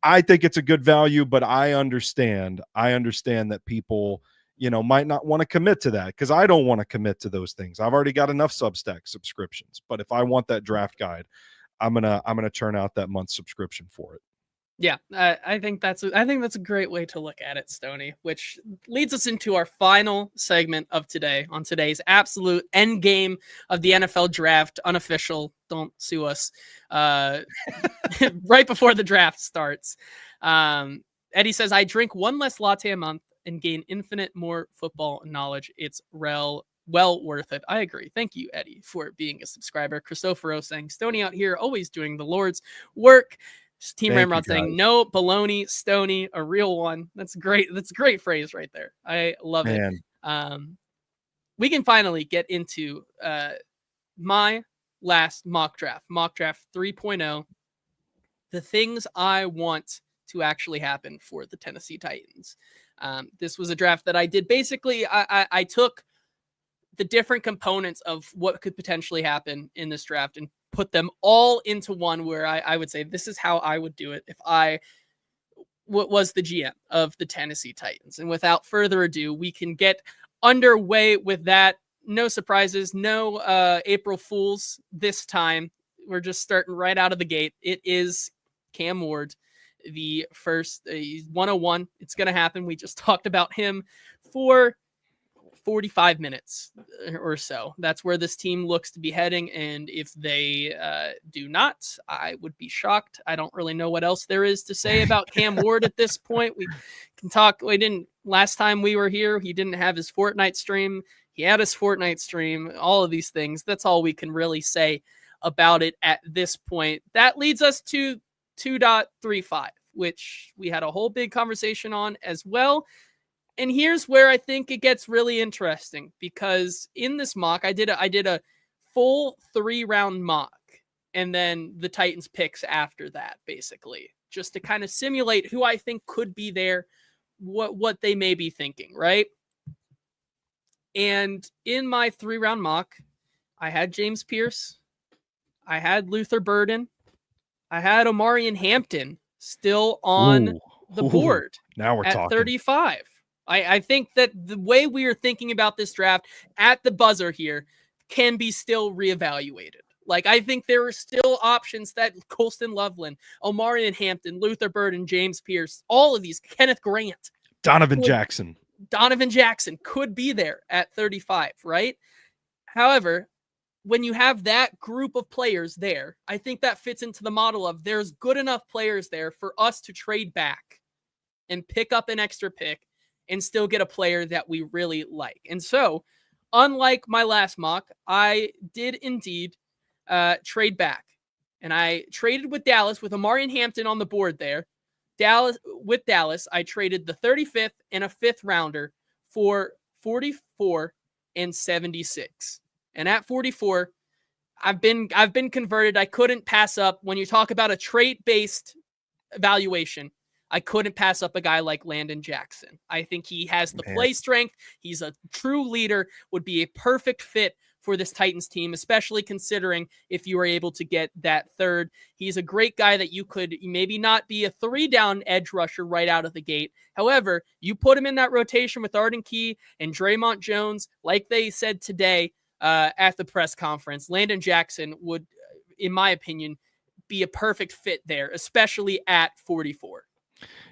I think it's a good value, but I understand that people, might not want to commit to that, because I don't want to commit to those things. I've already got enough Substack subscriptions, but if I want that draft guide, I'm gonna churn out that month's subscription for it. Yeah, I think that's a great way to look at it, Stoney, which leads us into our final segment of today, on today's absolute end game of the NFL draft, unofficial, don't sue us, right before the draft starts. Eddie says, I drink one less latte a month and gain infinite more football knowledge. It's well worth it. I agree. Thank you, Eddie, for being a subscriber. Christopher saying, Stoney out here, always doing the Lord's work. Team Ramrod saying, no baloney, Stoney, a real one. That's great. That's a great phrase right there. I love it. We can finally get into my last mock draft 3.0. The things I want to actually happen for the Tennessee Titans. This was a draft that I did. Basically, I took the different components of what could potentially happen in this draft and put them all into one, where I would say this is how I would do it if I was the GM of the Tennessee Titans. And without further ado, we can get underway with that. No surprises, no April Fools this time. We're just starting right out of the gate. It is Cam Ward, the first. He's 101. It's going to happen. We just talked about him for 45 minutes or so. That's where this team looks to be heading. And if they do not, I would be shocked. I don't really know what else there is to say about Cam Ward at this point. We can talk. Last time we were here, he didn't have his Fortnite stream. He had his Fortnite stream, all of these things. That's all we can really say about it at this point. That leads us to 2.35, which we had a whole big conversation on as well. And here's where I think it gets really interesting, because in this mock, I did a full 3-round mock, and then the Titans picks after that, basically, just to kind of simulate who I think could be there, what they may be thinking, right? And in my 3-round mock, I had James Pierce, I had Luther Burden, I had Omarion Hampton still on the board. Now we're at talking. 35. I think that the way we are thinking about this draft at the buzzer here can be still reevaluated. Like, I think there are still options that Colston Loveland, Omarion Hampton, Luther Burden, James Pierce, all of these, Kenneth Grant, Donovan Jackson could be there at 35, right? However, when you have that group of players there, I think that fits into the model of there's good enough players there for us to trade back and pick up an extra pick and still get a player that we really like. And so, unlike my last mock, I did indeed trade back. And I traded with Dallas with Omarion Hampton on the board there. With Dallas, I traded the 35th and a 5th rounder for 44 and 76. And at 44, I've been converted. I couldn't pass up. When you talk about a trait-based evaluation, I couldn't pass up a guy like Landon Jackson. I think he has the play strength. He's a true leader, would be a perfect fit for this Titans team, especially considering if you were able to get that 3rd. He's a great guy that you could maybe not be a 3-down edge rusher right out of the gate. However, you put him in that rotation with Arden Key and Draymond Jones, like they said today at the press conference, Landon Jackson would, in my opinion, be a perfect fit there, especially at 44.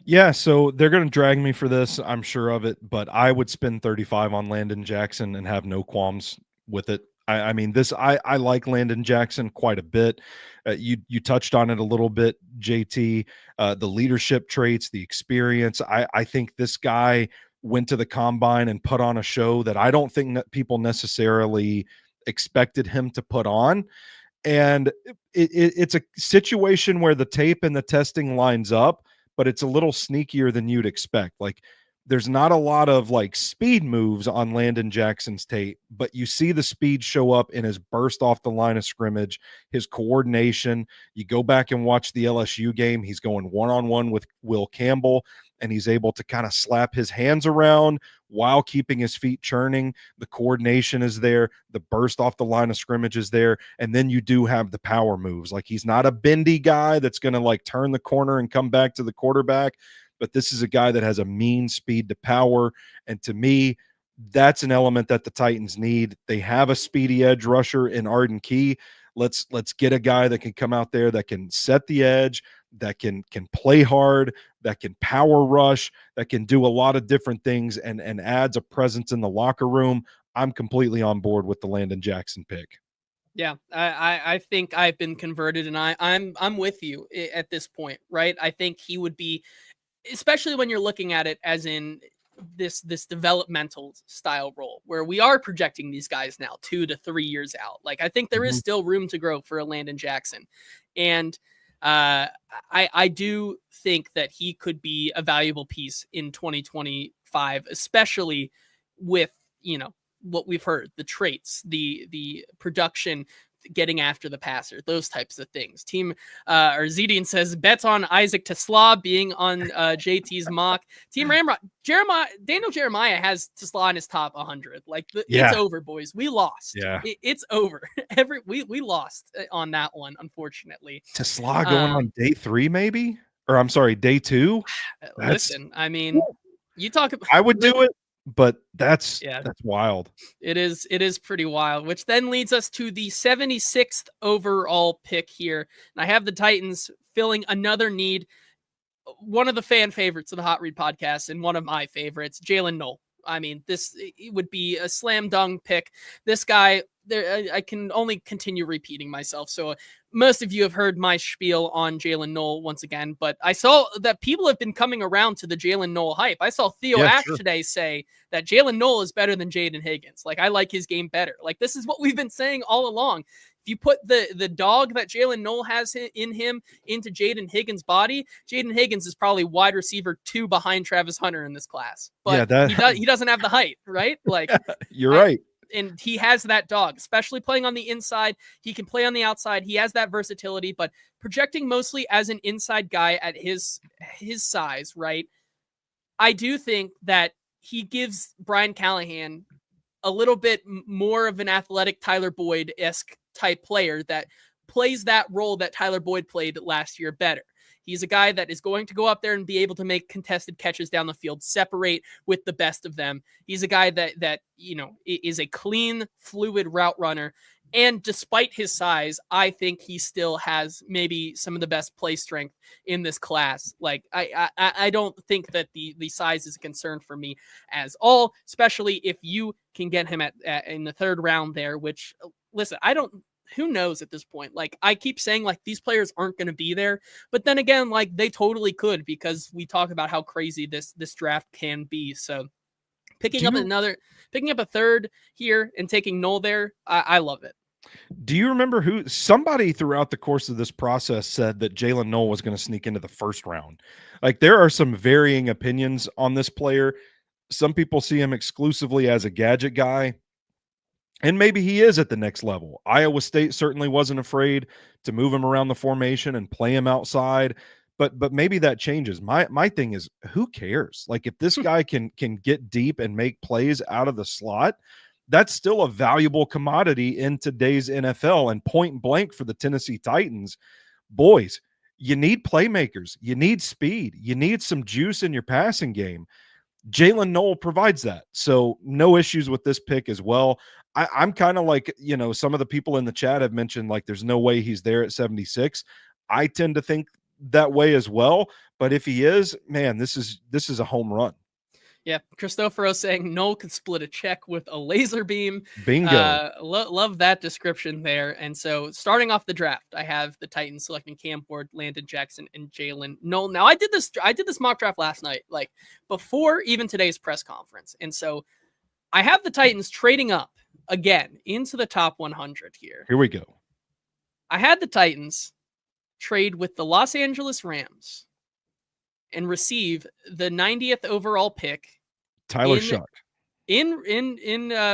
Yeah, so they're going to drag me for this, I'm sure of it, but I would spend 35 on Landon Jackson and have no qualms with it. I mean, I like Landon Jackson quite a bit. You touched on it a little bit, JT. The leadership traits, the experience. I think this guy went to the combine and put on a show that I don't think that people necessarily expected him to put on. And it's a situation where the tape and the testing lines up, but it's a little sneakier than you'd expect. Like, there's not a lot of like speed moves on Landon Jackson's tape, but you see the speed show up in his burst off the line of scrimmage, his coordination. You go back and watch the LSU game, he's going one-on-one with Will Campbell, and he's able to kind of slap his hands around while keeping his feet churning. The coordination is there, the burst off the line of scrimmage is there, and then you do have the power moves. Like, he's not a bendy guy that's going to like turn the corner and come back to the quarterback, but this is a guy that has a mean speed to power. And to me, that's an element that the Titans need. They have a speedy edge rusher in Arden Key. Let's get a guy that can come out there that can set the edge, that can play hard, that can power rush, that can do a lot of different things and adds a presence in the locker room. I'm completely on board with the Landon Jackson pick. Yeah, I think I've been converted, and I'm with you at this point, right? I think he would be, especially when you're looking at it as in this developmental style role where we are projecting these guys now 2 to 3 years out. Like, I think there is still room to grow for a Landon Jackson. And I do think that he could be a valuable piece in 2025, especially with, what we've heard, the traits, the production, getting after the passer, those types of things. Or Zedian says bets on Isaac Tesla being on JT's mock. Team Ramrod, Daniel Jeremiah has Tesla in his top 100. Like, it's over, boys. We lost. Yeah, it's over. We lost on that one, unfortunately. Tesla going on day 3, maybe, or I'm sorry, day 2. Listen, I mean, you talk about. I would do it. But that's wild. It is pretty wild, which then leads us to the 76th overall pick here. And I have the Titans filling another need. One of the fan favorites of the Hot Read podcast and one of my favorites, Jalen Knoll. I mean, it would be a slam dunk pick. This guy, I can only continue repeating myself. So most of you have heard my spiel on Jalen Knoll once again, but I saw that people have been coming around to the Jalen Knoll hype. I saw Theo Ash today say that Jalen Knoll is better than Jaden Higgins. Like, I like his game better. Like, this is what we've been saying all along. If you put the dog that Jalen Knoll has in him into Jaden Higgins' body, Jaden Higgins is probably wide receiver 2 behind Travis Hunter in this class. But he doesn't have the height, right? Like, you're right. And he has that dog, especially playing on the inside. He can play on the outside. He has that versatility, but projecting mostly as an inside guy at his size, right? I do think that he gives Brian Callahan a little bit more of an athletic Tyler Boyd-esque type player that plays that role that Tyler Boyd played last year better. He's a guy that is going to go up there and be able to make contested catches down the field, separate with the best of them. He's a guy that is a clean, fluid route runner. And despite his size, I think he still has maybe some of the best play strength in this class. Like, I don't think that the size is a concern for me as all, especially if you can get him in the 3rd round there, which, listen, who knows at this point? Like, I keep saying, like, these players aren't going to be there, but then again, like, they totally could, because we talk about how crazy this draft can be. So picking up a 3rd here and taking Knoll there, I love it. Do you remember somebody throughout the course of this process said that Jalen Knoll was going to sneak into the 1st round? Like, there are some varying opinions on this player. Some people see him exclusively as a gadget guy, and maybe he is at the next level. Iowa State certainly wasn't afraid to move him around the formation and play him outside, but maybe that changes. My thing is, who cares? Like, if this guy can get deep and make plays out of the slot, that's still a valuable commodity in today's NFL. And point blank for the Tennessee Titans, boys, you need playmakers, you need speed, you need some juice in your passing game. Jalen Knoll provides that. So no issues with this pick as well. I'm kind of like, some of the people in the chat have mentioned, like, there's no way he's there at 76. I tend to think that way as well. But if he is, man, this is a home run. Yeah, Cristoforo saying Noel could split a check with a laser beam. Bingo. Love that description there. And so starting off the draft, I have the Titans selecting Cam Ward, Landon Jackson, and Jalen Noel. Now I did this mock draft last night, like before even today's press conference. And so I have the Titans trading up again into the top 100 here. Here we go. I had the Titans trade with the Los Angeles Rams and receive the 90th overall pick. Tyler Shuck. In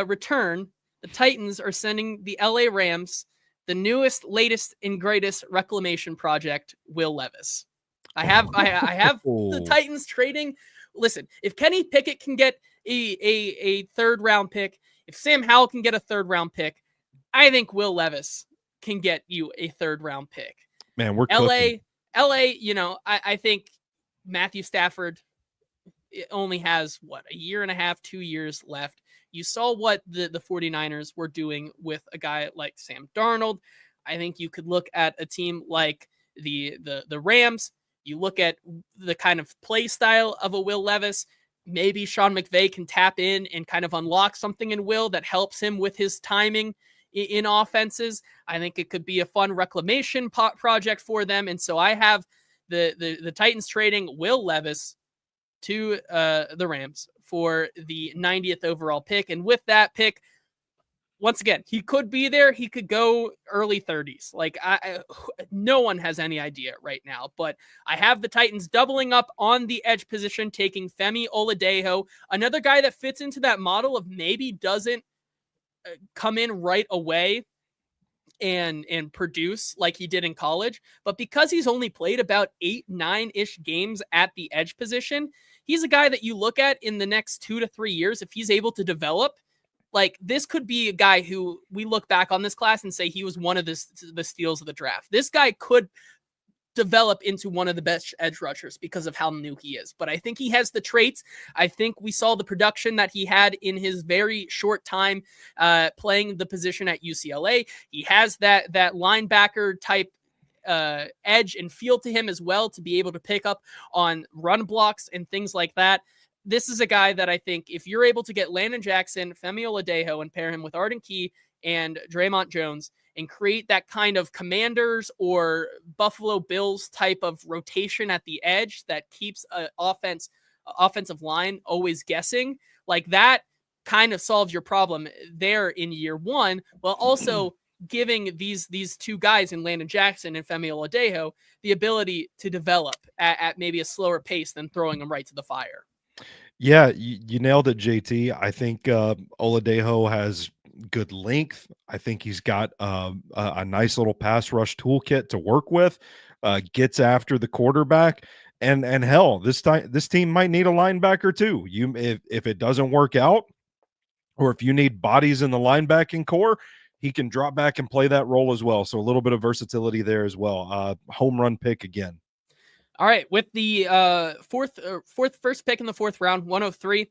return, the Titans are sending the LA Rams the newest, latest, and greatest reclamation project, Will Levis. I have the Titans trading. Listen, if Kenny Pickett can get a third round pick, if Sam Howell can get a third round pick, I think Will Levis can get you a third round pick. Man, we're LA, you know, I think Matthew Stafford only has a year and a half, 2 years left. You saw what the 49ers were doing with a guy like Sam Darnold. I think you could look at a team like the Rams. You look at the kind of play style of a Will Levis. Maybe Sean McVay can tap in and kind of unlock something in Will that helps him with his timing in offenses. I think it could be a fun reclamation project for them. And so I have the Titans trading Will Levis to the Rams for the 90th overall pick. And with that pick, once again, he could be there. He could go early 30s. Like no one has any idea right now, but I have the Titans doubling up on the edge position, taking Femi Oladejo, another guy that fits into that model of maybe doesn't come in right away and produce like he did in college, but because he's only played about 8-9-ish games at the edge position, he's a guy that you look at in the next 2 to 3 years. If he's able to develop, like this could be a guy who we look back on this class and say he was one of the steals of the draft. This guy could develop into one of the best edge rushers because of how new he is. But I think he has the traits. I think we saw the production that he had in his very short time playing the position at UCLA. He has that linebacker type edge and feel to him as well to be able to pick up on run blocks and things like that. This is a guy that I think if you're able to get Landon Jackson, Femi Oladejo, and pair him with Arden Key and Draymond Jones and create that kind of Commanders or Buffalo Bills type of rotation at the edge that keeps an offensive line always guessing, like that kind of solves your problem there in year one, while also giving these two guys in Landon Jackson and Femi Oladejo the ability to develop at maybe a slower pace than throwing them right to the fire. Yeah, you nailed it, JT. I think Oladejo has good length. I think he's got a nice little pass rush toolkit to work with, gets after the quarterback. And hell, this team might need a linebacker too. If it doesn't work out, or if you need bodies in the linebacking core, he can drop back and play that role as well. So a little bit of versatility there as well. Home run pick again. All right, with the first pick in the fourth round, 103.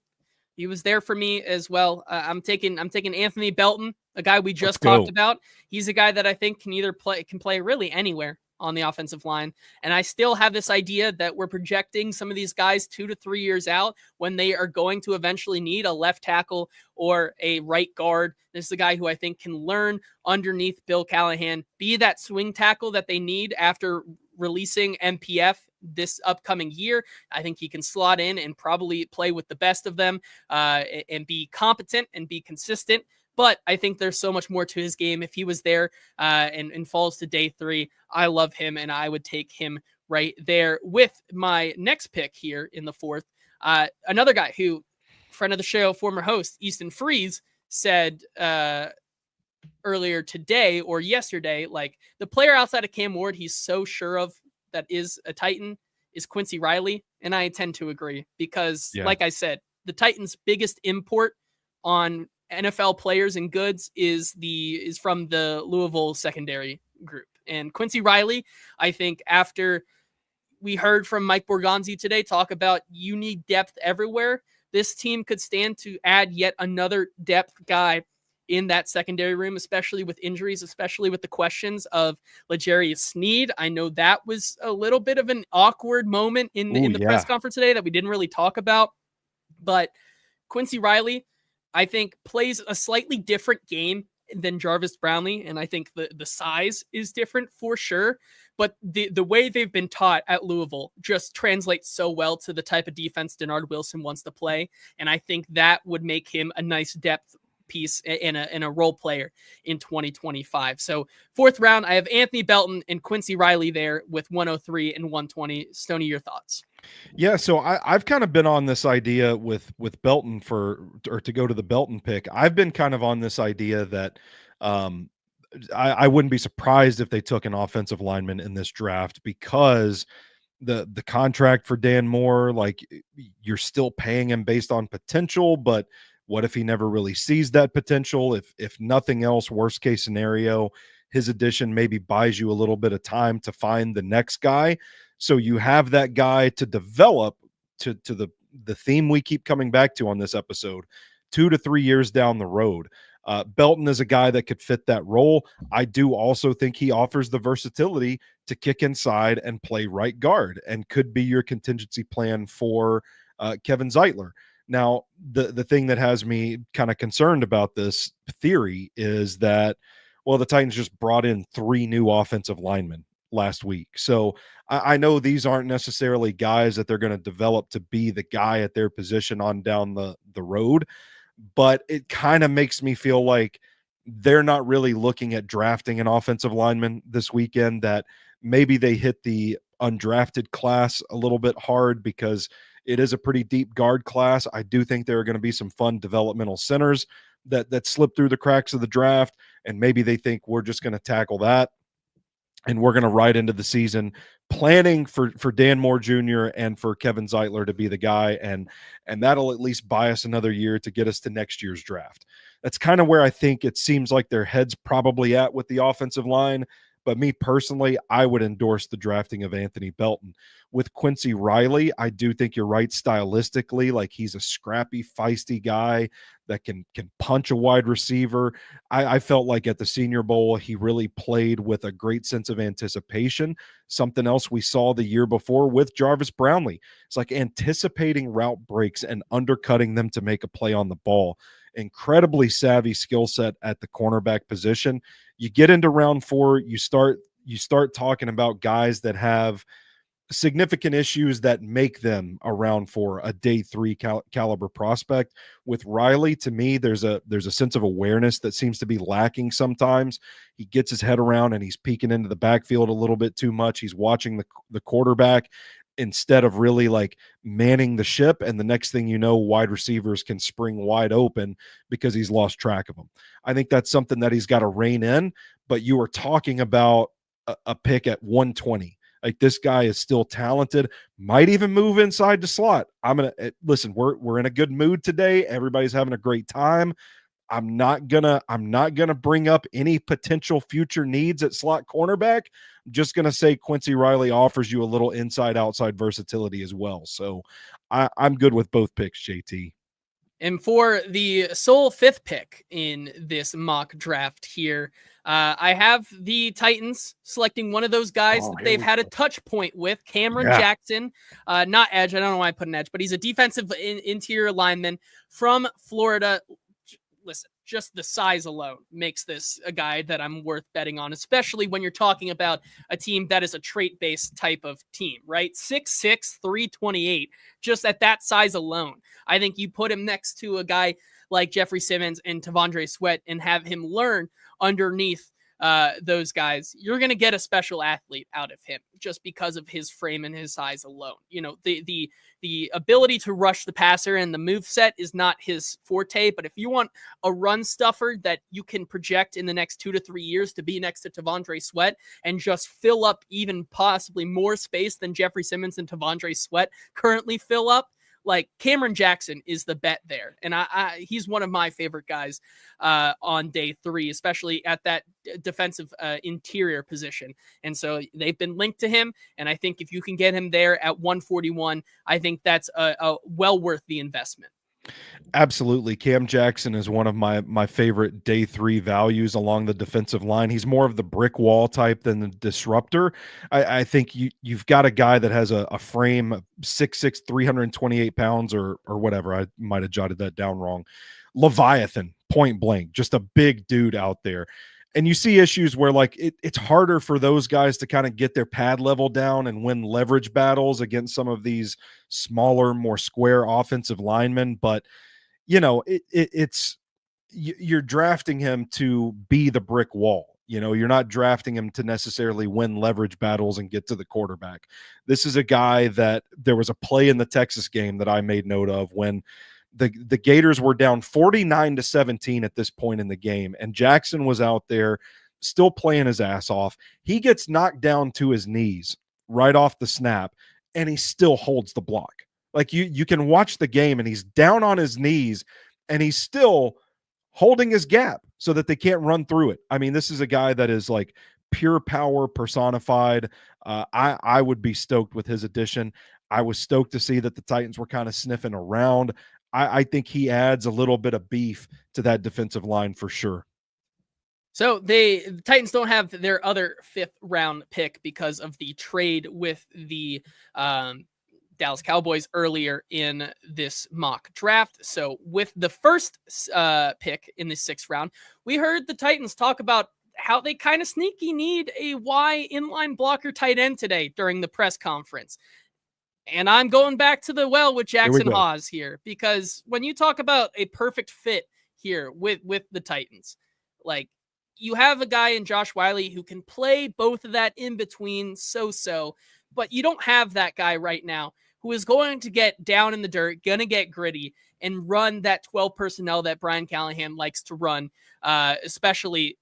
He was there for me as well. I'm taking Anthony Belton, a guy we just talked about. He's a guy that I think can play really anywhere on the offensive line. And I still have this idea that we're projecting some of these guys 2 to 3 years out when they are going to eventually need a left tackle or a right guard. This is a guy who I think can learn underneath Bill Callahan, be that swing tackle that they need after releasing MPF this upcoming year. I think he can slot in and probably play with the best of them and be competent and be consistent. But I think there's so much more to his game. If he was there and falls to day 3, I love him, and I would take him right there with my next pick here in the fourth. Another guy who, friend of the show, former host, Easton Freeze, said earlier today or yesterday, like the player outside of Cam Ward he's so sure of that is a Titan is Quincy Riley. And I tend to agree because, like I said, the Titans' biggest import on NFL players and goods is from the Louisville secondary group. And Quincy Riley, I think after we heard from Mike Borgonzi today talk about you need depth everywhere, this team could stand to add yet another depth guy in that secondary room, especially with injuries, especially with the questions of L'Jarius Sneed. I know that was a little bit of an awkward moment in the press conference today that we didn't really talk about. But Quincy Riley, I think, plays a slightly different game than Jarvis Brownlee, and I think the size is different for sure. But the way they've been taught at Louisville just translates so well to the type of defense Denard Wilson wants to play, and I think that would make him a nice depth piece in a role player in 2025. So 4th round, I have Anthony Belton and Quincy Riley there with 103 and 120. Stoney, your thoughts? Yeah, so I've kind of been on this idea with Belton or to go to the Belton pick. I've been kind of on this idea that I wouldn't be surprised if they took an offensive lineman in this draft, because the contract for Dan Moore, like, you're still paying him based on potential, but what if he never really sees that potential? If nothing else, worst case scenario, his addition maybe buys you a little bit of time to find the next guy. So you have that guy to develop to the theme we keep coming back to on this episode, 2 to 3 years down the road. Belton is a guy that could fit that role. I do also think he offers the versatility to kick inside and play right guard, and could be your contingency plan for Kevin Zeitler. Now, the thing that has me kind of concerned about this theory is that, well, the Titans just brought in 3 new offensive linemen last week. So I know these aren't necessarily guys that they're going to develop to be the guy at their position on down the road, but it kind of makes me feel like they're not really looking at drafting an offensive lineman this weekend, that maybe they hit the undrafted class a little bit hard, because it is a pretty deep guard class. I do think there are going to be some fun developmental centers that slip through the cracks of the draft, and maybe they think we're just going to tackle that and we're going to ride into the season planning for Dan Moore Jr. and for Kevin Zeitler to be the guy, and that'll at least buy us another year to get us to next year's draft. That's kind of where I think it seems like their head's probably at with the offensive line. But me personally, I would endorse the drafting of Anthony Belton. With Quincy Riley, I do think you're right stylistically. Like, he's a scrappy, feisty guy that can punch a wide receiver. I felt like at the Senior Bowl, he really played with a great sense of anticipation. Something else we saw the year before with Jarvis Brownlee. It's like anticipating route breaks and undercutting them to make a play on the ball. Incredibly savvy skill set at the cornerback position. You get into round 4, you start talking about guys that have significant issues that make them a round 4, a day 3 caliber prospect. With Riley, to me, there's a sense of awareness that seems to be lacking sometimes. He gets his head around and he's peeking into the backfield a little bit too much. He's watching the quarterback instead of really like manning the ship. And the next thing you know, wide receivers can spring wide open because he's lost track of them. I think that's something that he's got to rein in. But you were talking about a pick at 120. Like, this guy is still talented, might even move inside the slot. I'm going to listen, we're in a good mood today. Everybody's having a great time. I'm not gonna bring up any potential future needs at slot cornerback. I'm just gonna say Quincy Riley offers you a little inside-outside versatility as well. So I'm good with both picks, JT. And for the sole 5th pick in this mock draft here, I have the Titans selecting one of those guys that they've had a touch point with, Cameron Jackson, not edge. I don't know why I put an edge, but he's a defensive interior lineman from Florida. Listen, just the size alone makes this a guy that I'm worth betting on, especially when you're talking about a team that is a trait-based type of team, right? 6'6", 328, just at that size alone. I think you put him next to a guy like Jeffrey Simmons and T'Vondre Sweat and have him learn underneath those guys, you're going to get a special athlete out of him just because of his frame and his size alone. You know, the ability to rush the passer and the move set is not his forte, but if you want a run stuffer that you can project in the next 2 to 3 years to be next to T'Vondre Sweat and just fill up even possibly more space than Jeffrey Simmons and T'Vondre Sweat currently fill up, like, Cameron Jackson is the bet there. And he's one of my favorite guys on day 3, especially at that defensive interior position. And so they've been linked to him. And I think if you can get him there at 141, I think that's well worth the investment. Absolutely. Cam Jackson is one of my favorite day 3 values along the defensive line. He's more of the brick wall type than the disruptor. I think you've got a guy that has a frame 6'6", 328 pounds or whatever. I might have jotted that down wrong. Leviathan, point blank, just a big dude out there. And you see issues where like it's harder for those guys to kind of get their pad level down and win leverage battles against some of these smaller, more square offensive linemen. But it's you're drafting him to be the brick wall. You're not drafting him to necessarily win leverage battles and get to the quarterback. This is a guy that there was a play in the Texas game that I made note of when the Gators were down 49-17 at this point in the game, and Jackson was out there still playing his ass off. He gets knocked down to his knees right off the snap, and he still holds the block. Like you can watch the game and he's down on his knees and he's still holding his gap so that they can't run through it. I mean, this is a guy that is like pure power personified. I would be stoked with his addition. I was stoked to see that the Titans were kind of sniffing around. I think he adds a little bit of beef to that defensive line for sure. So the Titans don't have their other 5th round pick because of the trade with the Dallas Cowboys earlier in this mock draft. So with the first pick in the 6th round, we heard the Titans talk about how they kind of sneaky need a Y inline blocker tight end today during the press conference. And I'm going back to the well with Jackson Hawes here, because when you talk about a perfect fit here with the Titans, like you have a guy in Josh Wiley who can play both of that in between so, but you don't have that guy right now who is going to get down in the dirt, going to get gritty, and run that 12 personnel that Brian Callahan likes to run, especially,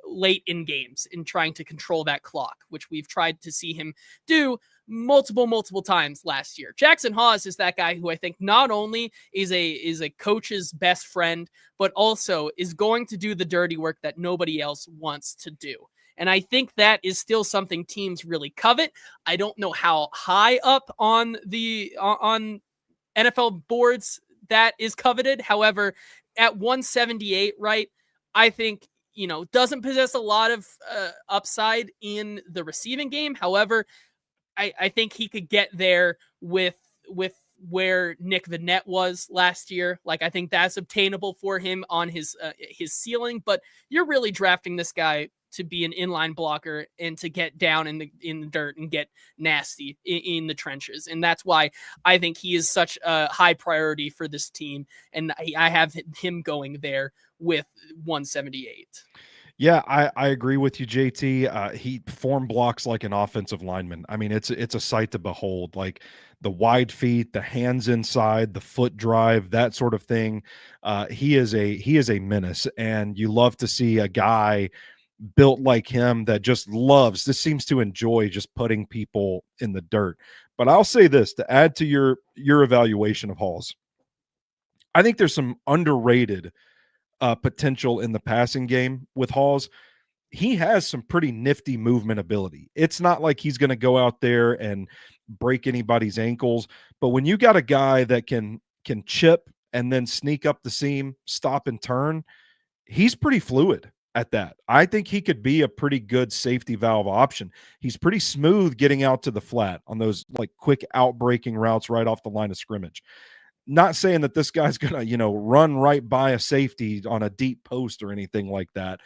late in games in trying to control that clock, which we've tried to see him do multiple times last year. Jackson Hawes is that guy who I think not only is a coach's best friend, but also is going to do the dirty work that nobody else wants to do. And I think that is still something teams really covet. I don't know how high up on the on NFL boards that is coveted. However, at 178, right, I think, doesn't possess a lot of upside in the receiving game. However, I think he could get there with where Nick Vannett was last year. Like, I think that's obtainable for him on his ceiling, but you're really drafting this guy to be an inline blocker and to get down in the dirt and get nasty in the trenches. And that's why I think he is such a high priority for this team. And I have him going there with 178. Yeah, I agree with you, JT. He form blocks like an offensive lineman. I mean, it's a sight to behold. Like the wide feet, the hands inside, the foot drive, that sort of thing. He is a menace, and you love to see a guy built like him that just seems to enjoy just putting people in the dirt. But I'll say this to add to your evaluation of Hawes. I think there's some underrated potential in the passing game with Hawes. He has some pretty nifty movement ability. It's not like he's going to go out there and break anybody's ankles, but when you got a guy that can chip and then sneak up the seam, stop and turn, he's pretty fluid at that. I think he could be a pretty good safety valve option. He's pretty smooth getting out to the flat on those like quick outbreaking routes right off the line of scrimmage. Not saying that this guy's going to, run right by a safety on a deep post or anything like that.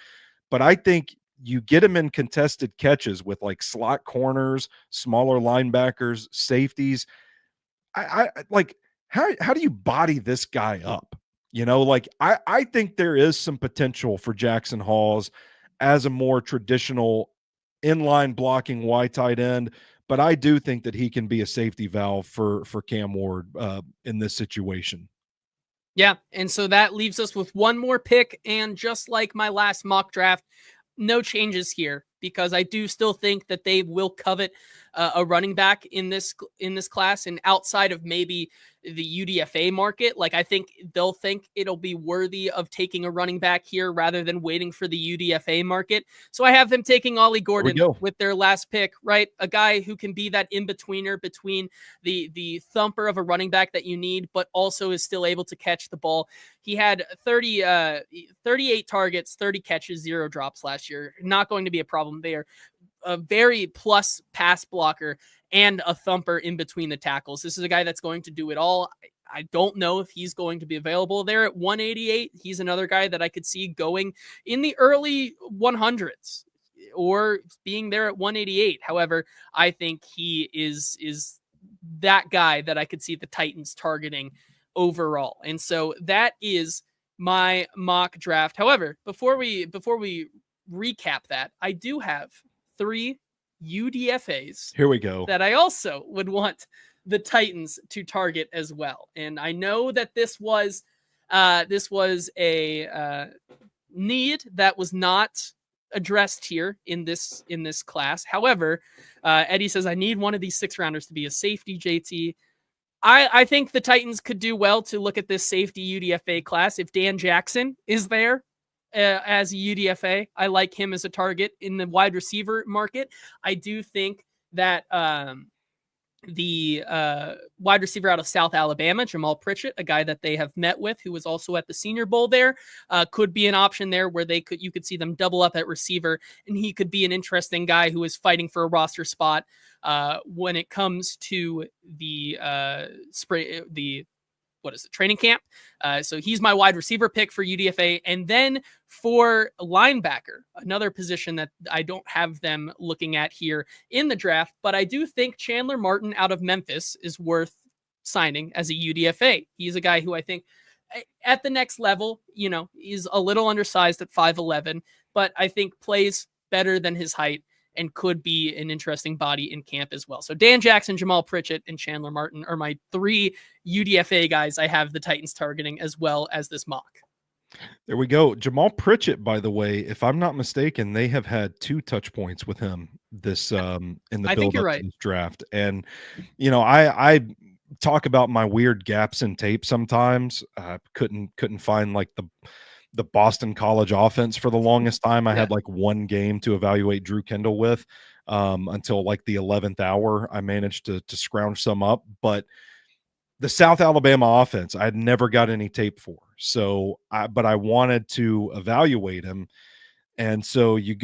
But I think you get him in contested catches with like slot corners, smaller linebackers, safeties. I like, how do you body this guy up? I think there is some potential for Jackson Hawes as a more traditional inline blocking Y tight end, but I do think that he can be a safety valve for Cam Ward in this situation. Yeah, and so that leaves us with one more pick, and just like my last mock draft, no changes here, because I do still think that they will covet a running back in this class, and outside of maybe the UDFA market, like I think they'll think it'll be worthy of taking a running back here rather than waiting for the UDFA market. So I have them taking Ollie Gordon with their last pick, right? A guy who can be that in-betweener between the thumper of a running back that you need, but also is still able to catch the ball. He had 38 targets, 30 catches, 0 drops last year. Not going to be a problem there. A very plus pass blocker and a thumper in between the tackles. This is a guy that's going to do it all. I don't know if he's going to be available there at 188. He's another guy that I could see going in the early 100s or being there at 188. However, I think he is that guy that I could see the Titans targeting overall. And so that is my mock draft. However, before we recap that, I do have 3 UDFAs. Here we go. That I also would want the Titans to target as well. And I know that this was a need that was not addressed here in this class. However, Eddie says I need one of these 6-rounders to be a safety, JT. I think the Titans could do well to look at this safety UDFA class if Dan Jackson is there. As a UDFA, I like him as a target in the wide receiver market. I do think that the wide receiver out of South Alabama, Jamal Pritchett, a guy that they have met with, who was also at the Senior Bowl there, could be an option there where you could see them double up at receiver, and he could be an interesting guy who is fighting for a roster spot when it comes to the training camp. So he's my wide receiver pick for UDFA. And then for linebacker, another position that I don't have them looking at here in the draft, but I do think Chandler Martin out of Memphis is worth signing as a UDFA. He's a guy who I think at the next level, is a little undersized at 5'11", but I think plays better than his height and could be an interesting body in camp as well. So Dan Jackson, Jamal Pritchett, and Chandler Martin are my 3 UDFA guys I have the Titans targeting as well as this mock. There we go. Jamal Pritchett, by the way, if I'm not mistaken, they have had 2 touch points with him this in the build up to this draft. And I talk about my weird gaps in tape sometimes. Couldn't find like the Boston College offense for the longest time. I had like 1 game to evaluate Drew Kendall with until like the 11th hour. I managed to scrounge some up, but the South Alabama offense, I had never got any tape for. So but I wanted to evaluate him. And so you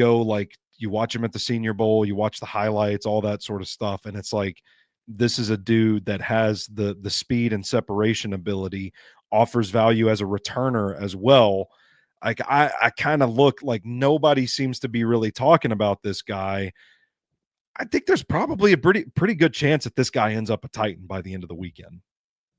watch him at the Senior Bowl, you watch the highlights, all that sort of stuff. And it's like, this is a dude that has the speed and separation ability, offers value as a returner as well. Like I kind of look like nobody seems to be really talking about this guy. I think there's probably a pretty good chance that this guy ends up a Titan by the end of the weekend.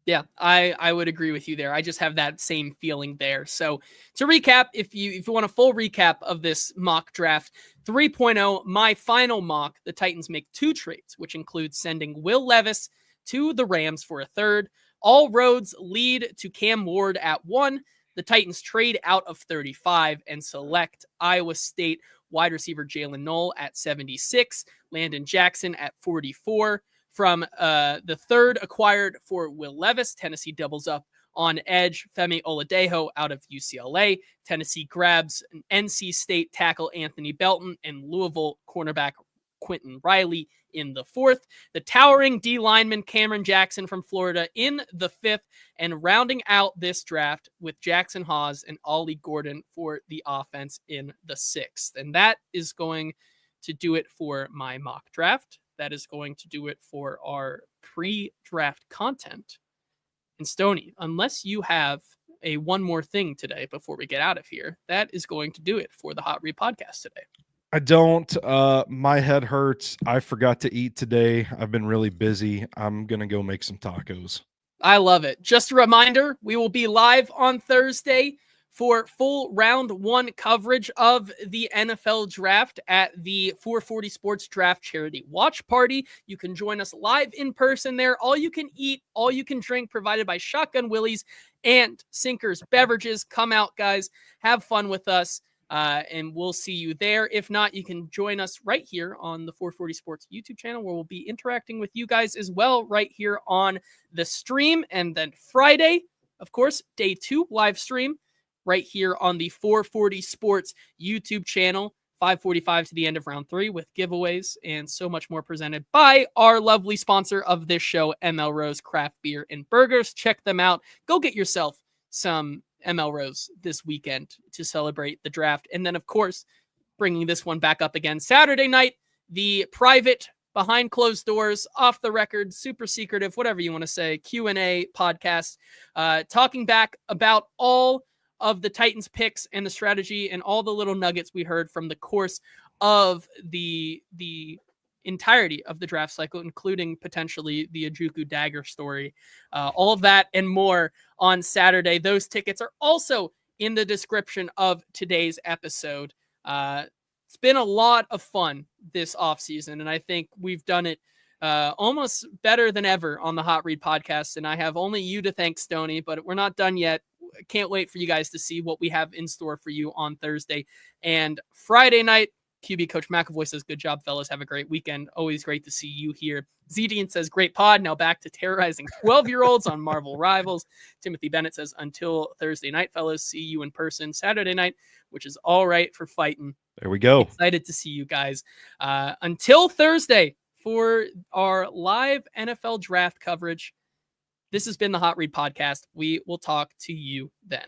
Yeah, I would agree with you there. I just have that same feeling there. So to recap, if you want a full recap of this mock draft 3.0, my final mock, the Titans make 2 trades, which include sending Will Levis to the Rams for a 3rd. All roads lead to Cam Ward at 1. The Titans trade out of 35 and select Iowa State wide receiver Jalen Knoll at 76, Landon Jackson at 44. From the 3rd acquired for Will Levis, Tennessee doubles up on edge Femi Oladejo out of UCLA. Tennessee grabs an NC State tackle Anthony Belton and Louisville cornerback Quentin Riley in the 4th. The towering D lineman Cameron Jackson from Florida in the 5th, and rounding out this draft with Jackson Hawes and Ollie Gordon for the offense in the 6th. And that is going to do it for my mock draft. That is going to do it for our pre-draft content. And Stoney, unless you have one more thing today before we get out of here, that is going to do it for the Hot Read podcast today. I don't. My head hurts. I forgot to eat today. I've been really busy. I'm going to go make some tacos. I love it. Just a reminder, we will be live on Thursday for full round 1 coverage of the NFL draft at the 440 Sports Draft Charity Watch Party. You can join us live in person there. All you can eat, all you can drink, provided by Shotgun Willie's and Sinkers Beverages. Come out, guys. Have fun with us. and we'll see you there. If not, you can join us right here on the 440 Sports YouTube channel, where we'll be interacting with you guys as well right here on the stream. And then Friday, of course, day 2 live stream right here on the 440 Sports YouTube channel. 5:45 to the end of round 3 with giveaways and so much more presented by our lovely sponsor of this show, M.L.Rose Craft Beer and Burgers. Check them out. Go get yourself some M.L.Rose this weekend to celebrate the draft. And then, of course, bringing this one back up again Saturday night, the private, behind closed doors, off the record, super secretive, whatever you want to say, Q&A podcast, talking back about all of the Titans picks and the strategy and all the little nuggets we heard from the course of the entirety of the draft cycle, including potentially the Ojukwu dagger story. All of that and more on Saturday. Those tickets are also in the description of today's episode. It's been a lot of fun this offseason, and I think we've done it almost better than ever on the Hot Read podcast. And I have only you to thank, Stoney, but we're not done yet. Can't wait for you guys to see what we have in store for you on Thursday and Friday night. QB Coach McAvoy says, good job, fellas. Have a great weekend. Always great to see you here. Zedian says, great pod. Now back to terrorizing 12-year-olds on Marvel Rivals. Timothy Bennett says, until Thursday night, fellas, see you in person Saturday night, which is all right for fighting. There we go. Excited to see you guys. Until Thursday for our live NFL draft coverage. This has been the Hot Read Podcast. We will talk to you then.